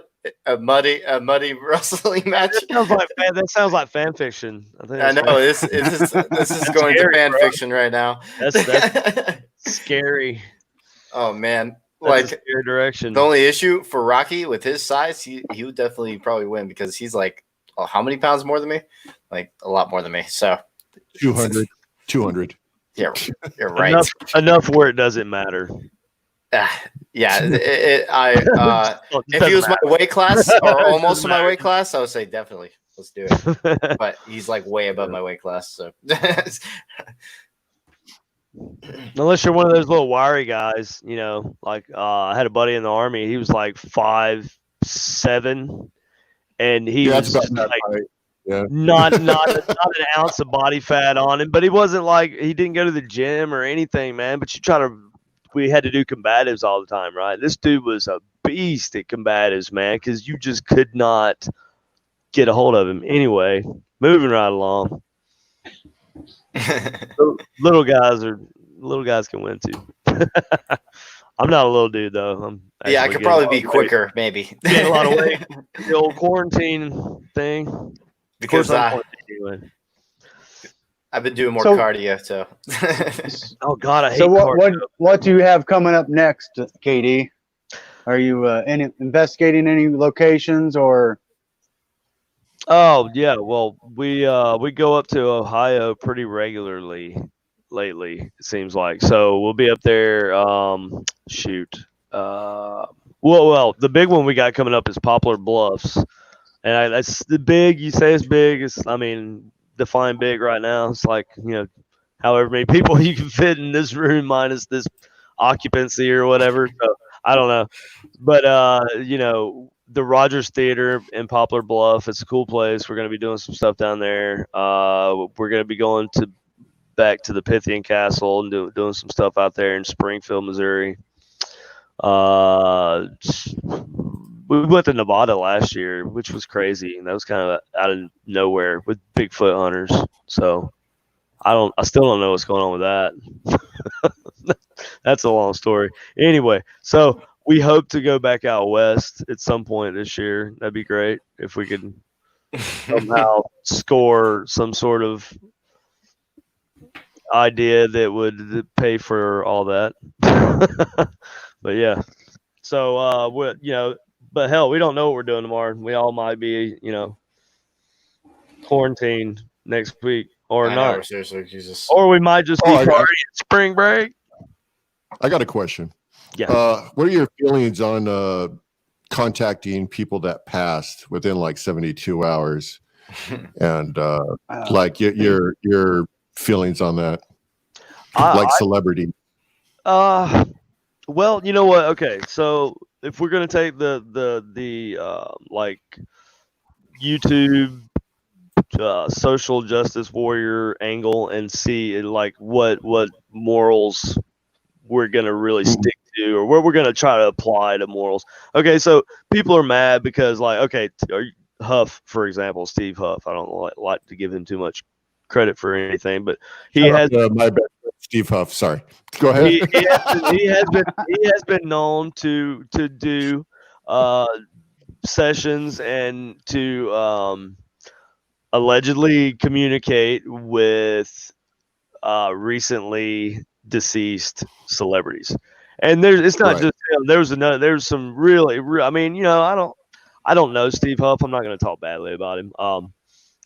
wrestling match.
That sounds like fan fiction.
I know this is going
scary,
to fan fiction right now.
That's scary.
Oh man.
That's a scary direction.
The only issue for Rocky with his size, he would definitely probably win because he's like, how many pounds more than me? Like a lot more than me. So
200.
Yeah, you're right.
Enough where it doesn't matter.
Yeah. If he was my weight class or almost my weight class, I would say definitely let's do it. But he's like way above my weight class, so.
Unless you're one of those little wiry guys, like I had a buddy in the Army. He was like 5'7", and he was like not an ounce of body fat on him. But he wasn't like he didn't go to the gym or anything, man. But you try to we had to do combatives all the time, right? This dude was a beast at combatives, man, because you just could not get a hold of him. Anyway, moving right along. Little guys can win too. I'm not a little dude though. I'm
Yeah, I
actually
could
getting a
probably
lot
be
of weight.
quicker, maybe.
Getting a lot of weight. The old quarantine thing. Of
Because
course, I'm quarantined anyway.
I've been doing more
So-
cardio, so.
Oh God, I hate
So
cardio.
what do you have coming up next, KD? Are you investigating any locations or?
Oh yeah, well we go up to Ohio pretty regularly lately, it seems like. So we'll be up there. Well, the big one we got coming up is Poplar Bluffs, and that's the big. You say it's big. I mean, define big right now. It's like, however many people you can fit in this room minus this occupancy or whatever. So I don't know, but the Rogers Theater in Poplar Bluff. It's a cool place. We're going to be doing some stuff down there. We're going to be going back to the Pythian Castle and doing some stuff out there in Springfield, Missouri. We went to Nevada last year, which was crazy. That was kind of out of nowhere with Bigfoot hunters. So I still don't know what's going on with that. That's a long story. Anyway, so we hope to go back out west at some point this year. That'd be great if we could somehow score some sort of idea that would pay for all that. But yeah, so but hell, we don't know what we're doing tomorrow. We all might be, quarantined next week or
I
not,
know, seriously, Jesus.
or we might just be
Oh, I got-
partying spring break.
I got a question.
Yeah.
What are your feelings on contacting people that passed within like 72 hours? And like your feelings on that, like celebrity.
Well, you know what? Okay, so if we're gonna take the like YouTube social justice warrior angle and see like what morals we're gonna really stick to, or what we're gonna try to apply to morals. Okay, so people are mad because, like, okay, Huff, for example, Steve Huff. I don't like to give him too much credit for anything, but he has
my best friend, Steve Huff. Sorry, go ahead.
he has been known to do sessions and to allegedly communicate with recently deceased celebrities. And it's not just him. There's some really, I mean, I don't know Steve Huff. I'm not going to talk badly about him.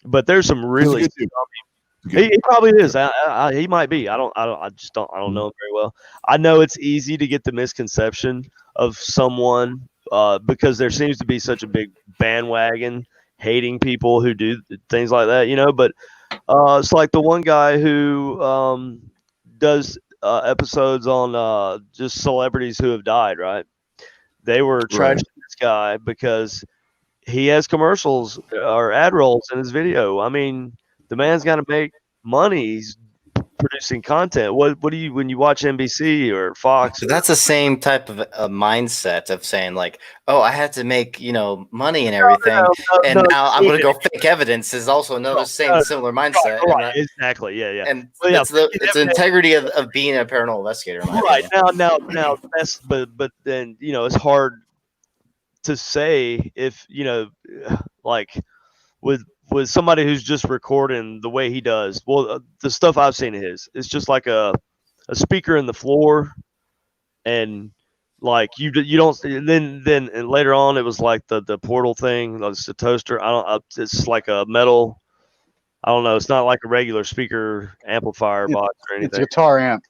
But there's some really. He probably is. He might be. I don't know him very well. I know it's easy to get the misconception of someone because there seems to be such a big bandwagon hating people who do things like that, But it's like the one guy who does episodes on just celebrities who have died, right? They were trashing this guy because he has commercials or ad rolls in his video. I mean, the man's got to make money. He's producing content. What do you, when you watch NBC or Fox?
So that's the same type of mindset of saying, like, oh, I had to make money and everything, now I'm going to go fake evidence is also another similar mindset.
Right, exactly. Yeah.
And
well,
it's the integrity of being a paranormal investigator.
Right now that's but then it's hard to say if like with somebody who's just recording the way he does. Well, the stuff I've seen of his, it's just like a speaker in the floor, and like you don't. And then and later on, it was like the portal thing. It's a toaster. It's like a metal. I don't know. It's not like a regular speaker amplifier box or anything.
It's a guitar amp.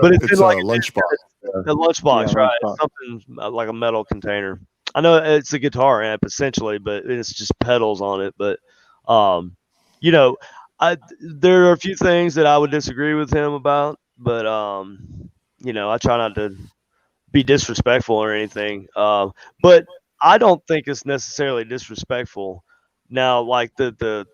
But it's
like
a
lunchbox.
The lunchbox,
Yeah,
right?
lunchbox.
Something like a metal container. I know it's a guitar amp essentially, but it's just pedals on it. But there are a few things that I would disagree with him about, but I try not to be disrespectful or anything. But I don't think it's necessarily disrespectful. Now, like the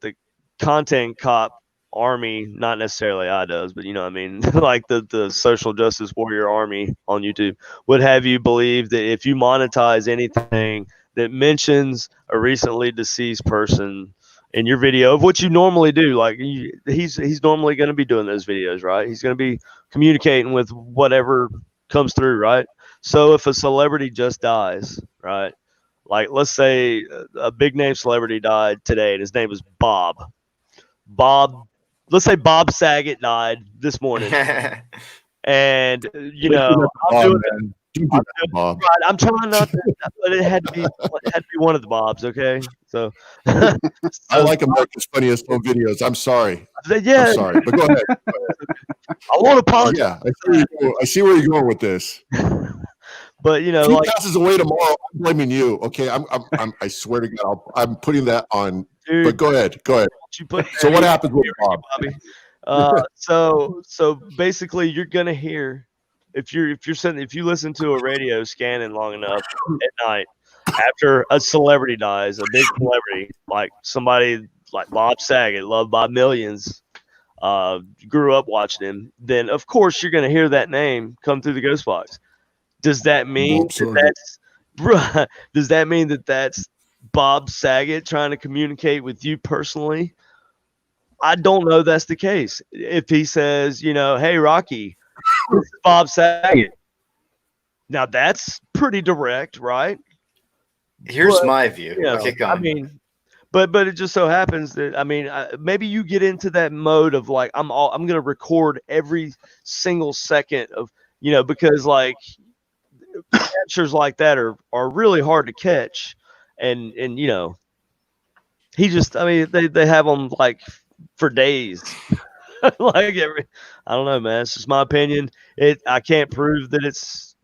content cop army, not necessarily I does, but you know what I mean, like the social justice warrior army on YouTube would have you believe that if you monetize anything that mentions a recently deceased person in your video of what you normally do, like he's normally going to be doing those videos, right? He's going to be communicating with whatever comes through, right? So if a celebrity just dies, right? Like let's say a big name celebrity died today and his name was Bob. Let's say Bob Saget died this morning. And you know,
Bob.
right, I'm trying not to, but it had to be one of the Bobs, okay? So,
I like America's Funniest Home Videos. I'm sorry.
Yeah,
I'm sorry, but go ahead.
I want to apologize.
Yeah, I see where you're going with this.
But you know,
if he
like,
passes away tomorrow, I'm blaming you. Okay, I swear to God, I'm putting that on.
dude,
But go ahead.
So
what happens with Bob?
Bobby? So basically, you're gonna hear if you listen to a radio scanning long enough at night after a celebrity dies, a big celebrity like somebody like Bob Saget, loved by millions, grew up watching him, then of course you're gonna hear that name come through the ghost box. Does that mean that's Bob Saget trying to communicate with you personally? I don't know that's the case. If he says, you know, hey Rocky, this is Bob Saget. Now that's pretty direct, right?
Here's my view.
You know,
Okay, go on.
I mean, but it just so happens that maybe you get into that mode of like I'm going to record every single second of, you know, because like catchers like that are really hard to catch, and you know, he just, I mean, they have them like for days. Like I don't know, man. It's just my opinion. I can't prove that it's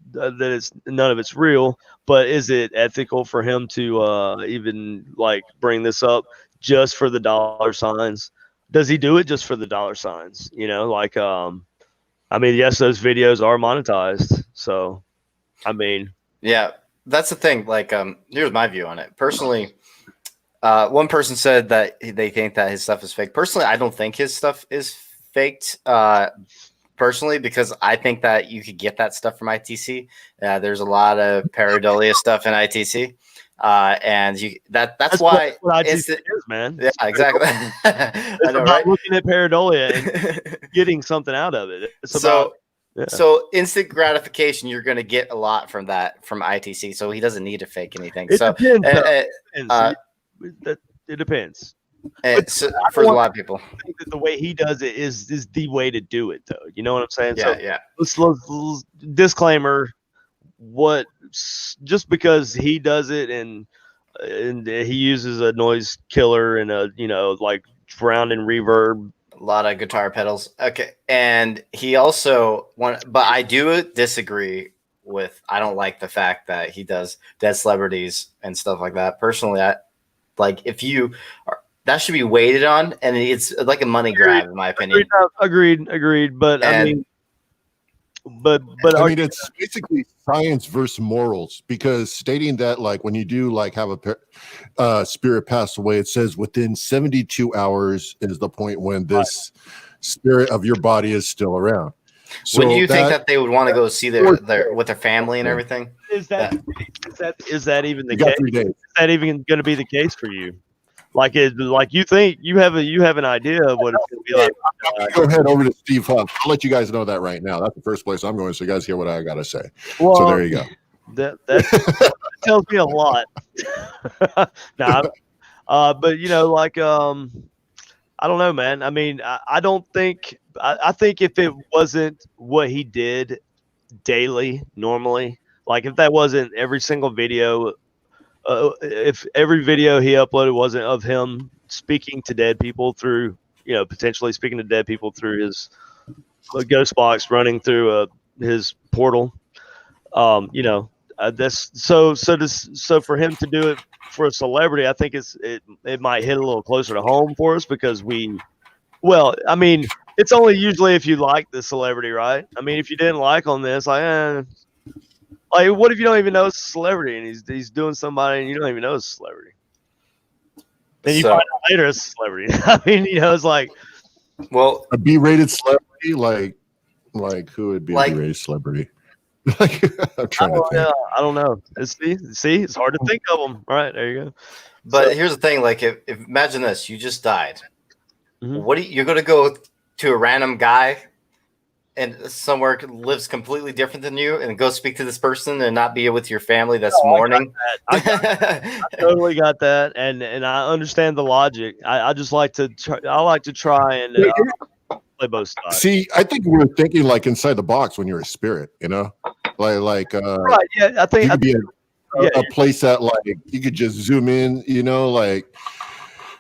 none of it's real, but is it ethical for him to even like bring this up just for the dollar signs? Does he do it just for the dollar signs? You know, like I mean, yes, those videos are monetized, so I mean,
yeah, that's the thing. Like, here's my view on it. Personally, one person said that they think that his stuff is fake. Personally, I don't think his stuff is faked. Personally, because I think that you could get that stuff from ITC. There's a lot of pareidolia stuff in ITC, and that's why
what ITC is, man.
Yeah, exactly. I know, right?
Looking at pareidolia and getting something out of it. It's about. Yeah.
So instant gratification, you're going to get a lot from that from ITC. So he doesn't need to fake anything. It
depends.
So, for a lot of people,
I think that the way he does it is the way to do it, though. You know what I'm saying?
Yeah,
so Let's disclaimer. Just because he does it and he uses a noise killer and a, you know, like surrounding reverb.
A lot of guitar pedals. Okay. And he also but I do disagree with, I don't like the fact that he does dead celebrities and stuff like that. Personally, that should be weighted on, and it's like a money grab, in my opinion.
Agreed. But I mean,
it's basically science versus morals, because stating that like when you do like have a spirit pass away, it says within 72 hours is the point when this spirit of your body is still around. So
when you think that they would want to go see their with their family and everything?
Is that even the case?
3 days.
Is that even going to be the case for you? Like you think you have an idea of what it's going to be like.
Go ahead over to Steve Huff. I'll let you guys know that right now. That's the first place I'm going, so you guys hear what I got to say.
Well,
so there you go.
That tells me a lot. But you know, like I don't know, man. I mean, I don't think. I think if it wasn't what he did daily, normally, like if that wasn't every single video. If every video he uploaded wasn't of him speaking to dead people through, you know, potentially speaking to dead people through his ghost box running through his portal, you know, that's so for him to do it for a celebrity, I think it might hit a little closer to home for us because I mean, it's only usually if you like the celebrity, right? I mean, if you didn't like on this, like, what if you don't even know it's a celebrity and he's doing somebody and you don't even know it's a celebrity? Then you find out later it's a celebrity. I mean, you know, it's like,
Well,
A B-rated celebrity, like who would be
Like-
a B-rated celebrity? Like, I'm trying to think.
I don't know. See, it's hard to think of them. All right, there you go.
but
So-
here's the thing: like, if imagine this, you just died.
Mhm.
What you're gonna go to a random guy and somewhere lives completely different than you, and go speak to this person and not be with your family that's mourning?
I totally got that, and I understand the logic. I just like to try and play both sides.
See, I think we're thinking like inside the box when you're a spirit, you know, like
Right? Yeah, I think
you could be
yeah,
a place that like you could just zoom in, you know, like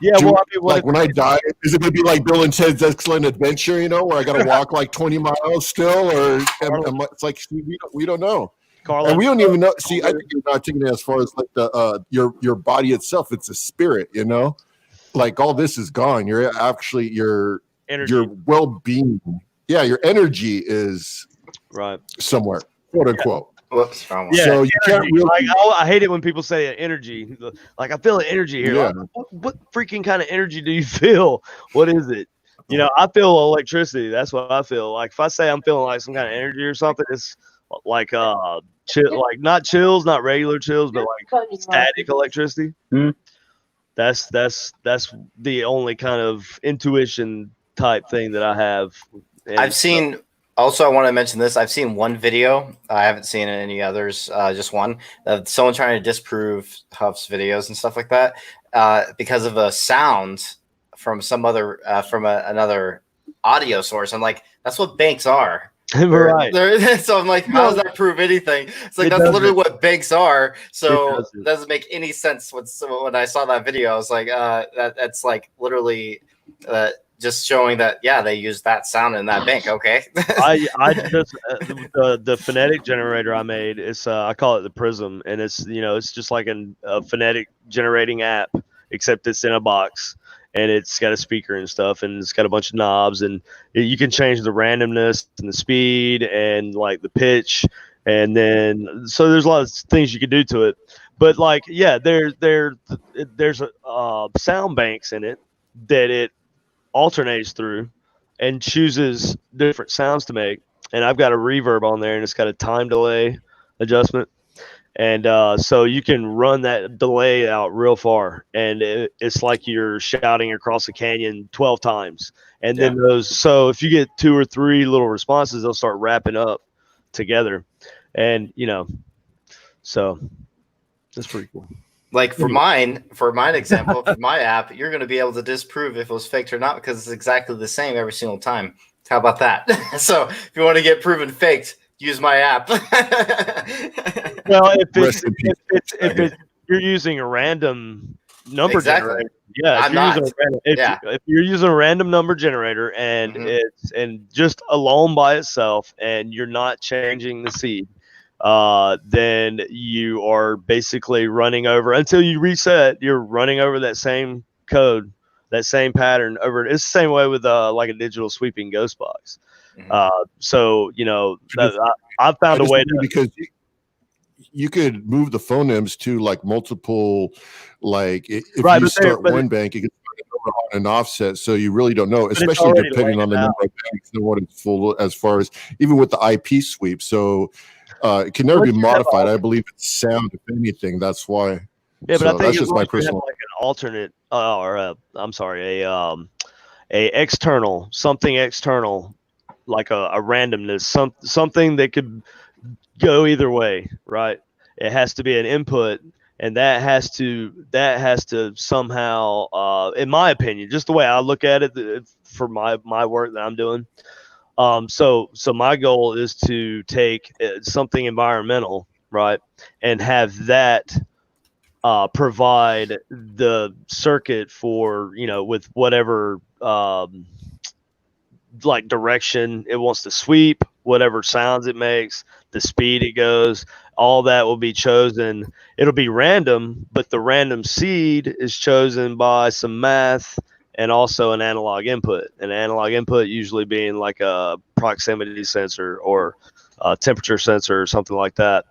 yeah. Well, I mean,
like when I die, is it gonna be like Bill and Ted's Excellent Adventure, you know, where I gotta walk like 20 miles still, or it's like we don't know.
Carla,
And we don't even know. See, I think you're not taking it as far as like the your body itself. It's a spirit, you know. Like all this is gone. You're actually your
energy,
well-being. Yeah, your energy is
right?
somewhere, quote unquote.
Whoops, wrong one.
Yeah,
So you can't really.
Like I hate it when people say energy. Like I feel the energy here.
Yeah.
Like, what freaking kind of energy do you feel? What is it? You know, I feel electricity. That's what I feel. Like if I say I'm feeling like some kind of energy or something, it's like chill, like not chills, not regular chills, but like static electricity.
Hmm.
That's the only kind of intuition type thing that I have. And
I've seen. Also, I want to mention this. I've seen one video. I haven't seen any others. Just one of someone trying to disprove Huff's videos and stuff like that because of a sound from some other another audio source. I'm like, that's what banks are.
right.
So I'm like, how does that prove anything? It's like
It
that's literally
doesn't.
what banks are. So
doesn't.
it doesn't make any sense. When I saw that video, I was like, that's like literally just showing that they use that sound in that bank. Okay.
I just the phonetic generator I made is I call it the Prism, and it's just like a phonetic generating app, except it's in a box. And it's got a speaker and stuff, and it's got a bunch of knobs, and you can change the randomness and the speed and like the pitch, and then so there's a lot of things you can do to it. But like, there's sound banks in it that it alternates through and chooses different sounds to make. And I've got a reverb on there, and it's got a time delay adjustment. And so you can run that delay out real far, and it's like you're shouting across a canyon 12 times. And then so if you get 2 or 3 little responses, they'll start wrapping up together. And so that's pretty cool.
Like for mine example, for my app, you're going to be able to disprove if it was faked or not because it's exactly the same every single time. How about that? So if you want to get proven faked, use my app.
Well, if you're using a random number generator, if you're using a random number generator and it's just alone by itself, and you're not changing the seed, then you are basically running over until you reset. You're running over that same code, that same pattern over. It's the same way with like a digital sweeping ghost box. So I've found a way to,
because you could move the phonemes to like multiple, like if you start one bank, you can start it over on an offset, so you really don't know, especially depending on the number of banks and what it's full as far as even with the IP sweep. So it can never be modified. I believe it's sound, if anything. That's why.
Yeah, but I think
that's just my personal.
Like an alternate, a external, something external, like a randomness, something that could go either way, right? It has to be an input, and that has to somehow, in my opinion, just the way I look at it for my work that I'm doing. So my goal is to take something environmental, right, and have that provide the circuit for with whatever like direction it wants to sweep, whatever sounds it makes, the speed it goes, all that will be chosen. It'll be random, but the random seed is chosen by some math and also an analog input. An analog input usually being like a proximity sensor or a temperature sensor or something like that.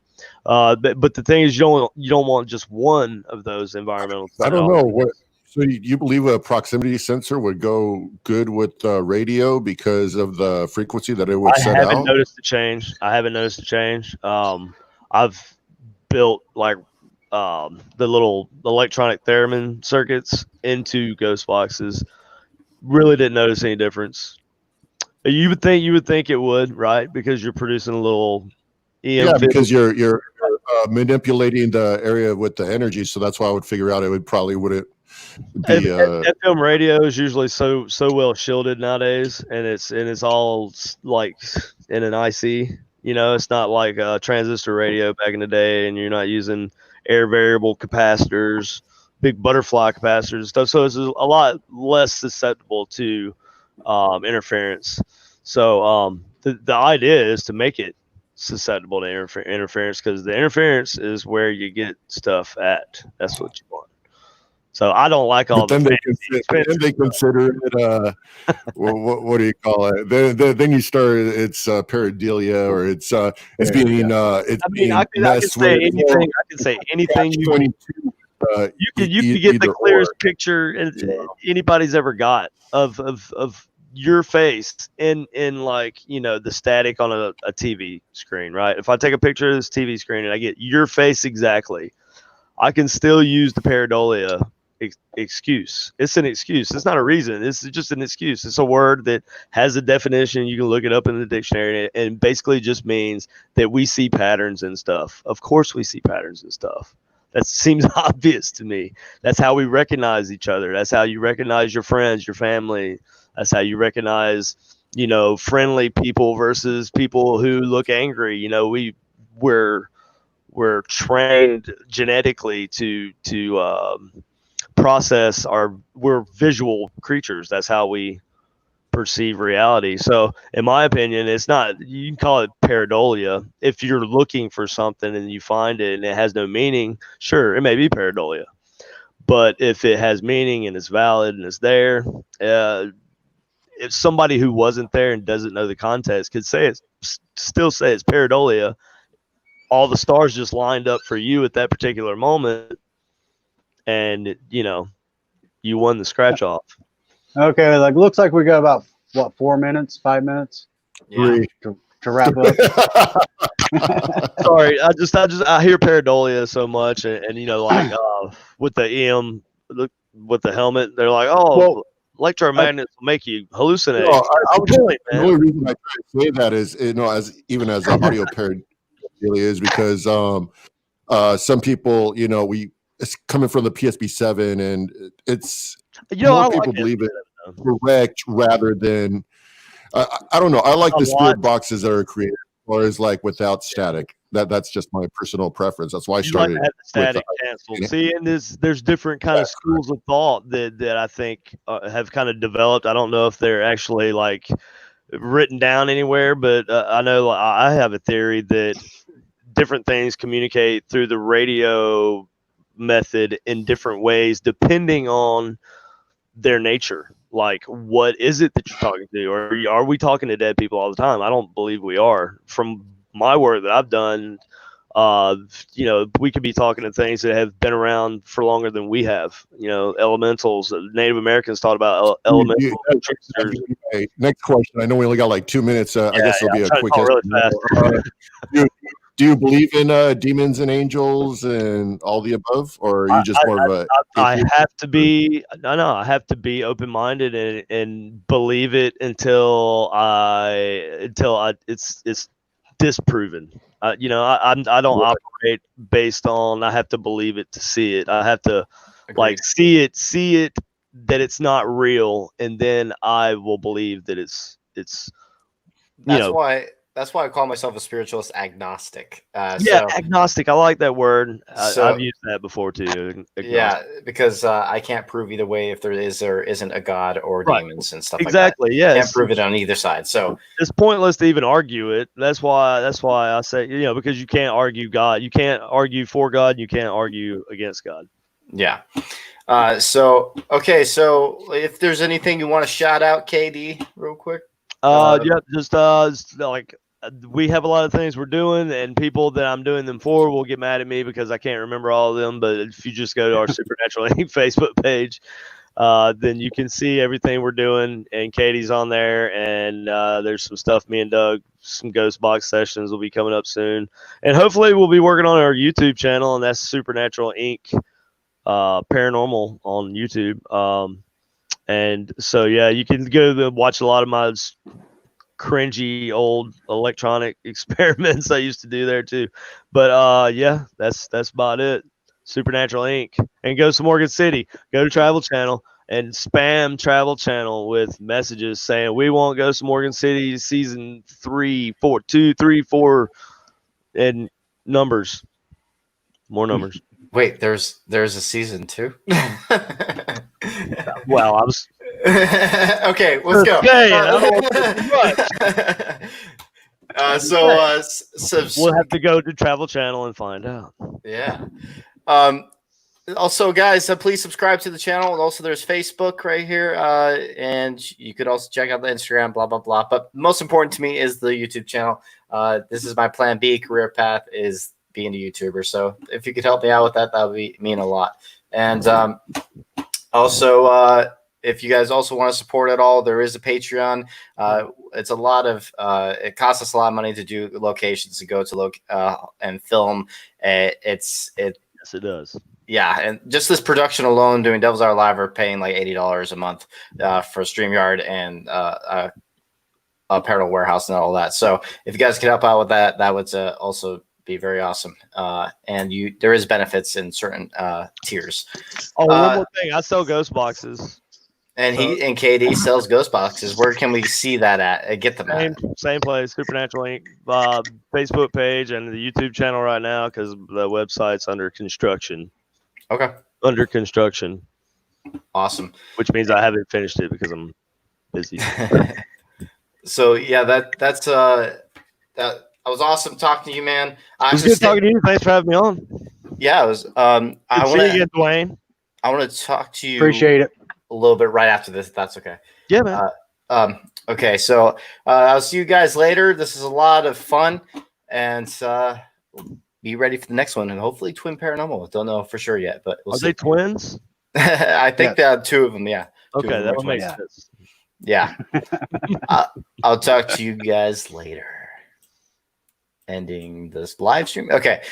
But the thing is, you don't want just one of those environmental.
I don't know what. So you believe a proximity sensor would go good with radio because of the frequency that it would set
I haven't
out?
noticed a change. I've built like the little electronic theremin circuits into ghost boxes. Really didn't notice any difference. You would think it would, right? Because you're producing a little EM
Yeah,
field.
because you're manipulating the area with the energy, so that's why I would figure out it would probably wouldn't be.
FM radio is usually so well shielded nowadays, and it's all like in an IC. You know, it's not like a transistor radio back in the day, and you're not using air variable capacitors, big butterfly capacitors and stuff. So it's a lot less susceptible to interference. So the idea is to make it susceptible to interference, because the interference is where you get stuff at. That's what you want. So I don't like all
But
the
then they consider it. What do you call it? Then you start. It's pareidolia, or it's being. It's
I mean,
being
I can
messed
say
with.
anything. I can say anything. You can get the clearest picture anybody's ever got of your face in like, you know, the static on a TV screen, right? If I take a picture of this TV screen and I get your face exactly, I can still use the pareidolia excuse. It's an excuse. It's not a reason. It's just an excuse. It's a word that has a definition. You can look it up in the dictionary, and basically just means that we see patterns and stuff. Of course we see patterns and stuff. That seems obvious to me. That's how we recognize each other. That's how you recognize your friends, your family. That's how you recognize, you know, friendly people versus people who look angry. You know, we're trained genetically to process we're visual creatures. That's how we perceive reality. So in my opinion, it's not, you can call it pareidolia. If you're looking for something and you find it and it has no meaning, sure, it may be pareidolia. But if it has meaning and it's valid and it's there, if somebody who wasn't there and doesn't know the context could still say it's pareidolia, all the stars just lined up for you at that particular moment, and you know, you won the scratch off.
Okay, like looks like we got about what, 4 minutes, 5 minutes
Yeah.
to wrap up.
Sorry, I hear pareidolia so much, and you know, like with the EM, with the helmet, they're like, oh,
Well,
electromagnets will make you hallucinate.
No,
Really,
the only reason I try to say that is, you know, as an audio pareidolia is because some people, you know, it's coming from the PSB7, and it's more people believe it direct rather than I don't know. I like the spirit boxes that are created, or is like without static. That's just my personal preference. That's why I started.
Like static canceled. See, and there's different kind of schools of thought that I think have kind of developed. I don't know if they're actually like written down anywhere, but I know I have a theory that different things communicate through the radio method in different ways depending on their nature. Like, what is it that you're talking to, or are we talking to dead people all the time? I don't believe we are. From my work that I've done, you know, we could be talking to things that have been around for longer than we have. You know, elementals. Native Americans thought about elementals.
Next question. I know we only got like 2 minutes. I guess it'll be a quick.
Really fast.
Do you believe in demons and angels and all the above, or are you just more of a?
I have to be open-minded and believe it until it's disproven. You know, I don't operate based on, I have to believe it to see it. I have to see it that it's not real, and then I will believe that it's.
That's why I call myself a spiritualist agnostic.
Agnostic. I like that word. I've used that before too. Agnostic.
Yeah, because I can't prove either way if there is or isn't a god or demons and stuff
exactly,
like that.
Yeah,
can't prove it on either side. So
it's pointless to even argue it. That's why I say, you know, because you can't argue God. You can't argue for God. You can't argue against God.
Yeah. So if there's anything you want to shout out, KD, real quick.
Just like we have a lot of things we're doing, and people that I'm doing them for will get mad at me because I can't remember all of them. But if you just go to our Supernatural Inc. Facebook page, then you can see everything we're doing. And Katie's on there, and there's some stuff me and Doug, some ghost box sessions will be coming up soon, and hopefully we'll be working on our YouTube channel, and that's Supernatural Inc. Paranormal on YouTube. And so yeah, you can go to watch a lot of my cringy old electronic experiments I used to do there too. But yeah, that's about it. Supernatural Inc. And Ghost of Morgan City. Go to Travel Channel and spam Travel Channel with messages saying we want Ghost of Morgan City season 3, 4, 2, 3, 4, and numbers. More numbers.
Wait, there's a season 2.
Well, I was
okay. Let's go.
Okay, I don't want to do much.
So
We'll have to go to Travel Channel and find out.
yeah. Also, guys, please subscribe to the channel. Also, there's Facebook right here, and you could also check out the Instagram, blah blah blah. But most important to me is the YouTube channel. This is my plan B career path, is being a YouTuber. So if you could help me out with that, that would mean a lot. And also, if you guys also want to support at all, there is a Patreon. It's a lot of it costs us a lot of money to do locations, to go to and film. Yes,
it does.
Yeah, and just this production alone, doing Devil's Hour Live, are paying like $80 a month for StreamYard and a Paranormal Warehouse and all that. So if you guys could help out with that, that would also be very awesome. And there is benefits in certain tiers.
Oh, one more thing, I sell ghost boxes.
And and KD sells ghost boxes. Where can we see that at? Get them at?
Same place, Supernatural Inc. Facebook page and the YouTube channel right now, because the website's under construction.
Okay.
Under construction.
Awesome.
Which means I haven't finished it because I'm busy.
So yeah, that was awesome talking to you, man.
It was good talking to you. Thanks for having me on.
Yeah, it was.
I want to get Dwayne.
I want to talk to you.
Appreciate it.
A little bit right after this, if that's okay.
Yeah, man.
Okay, so I'll see you guys later. This is a lot of fun, and be ready for the next one, and hopefully Twin Paranormal. Don't know for sure yet, but we'll see.
They twins?
I think there are 2 of them. Yeah.
Okay, that would make sense.
Yeah. I'll talk to you guys later. Ending this live stream. Okay.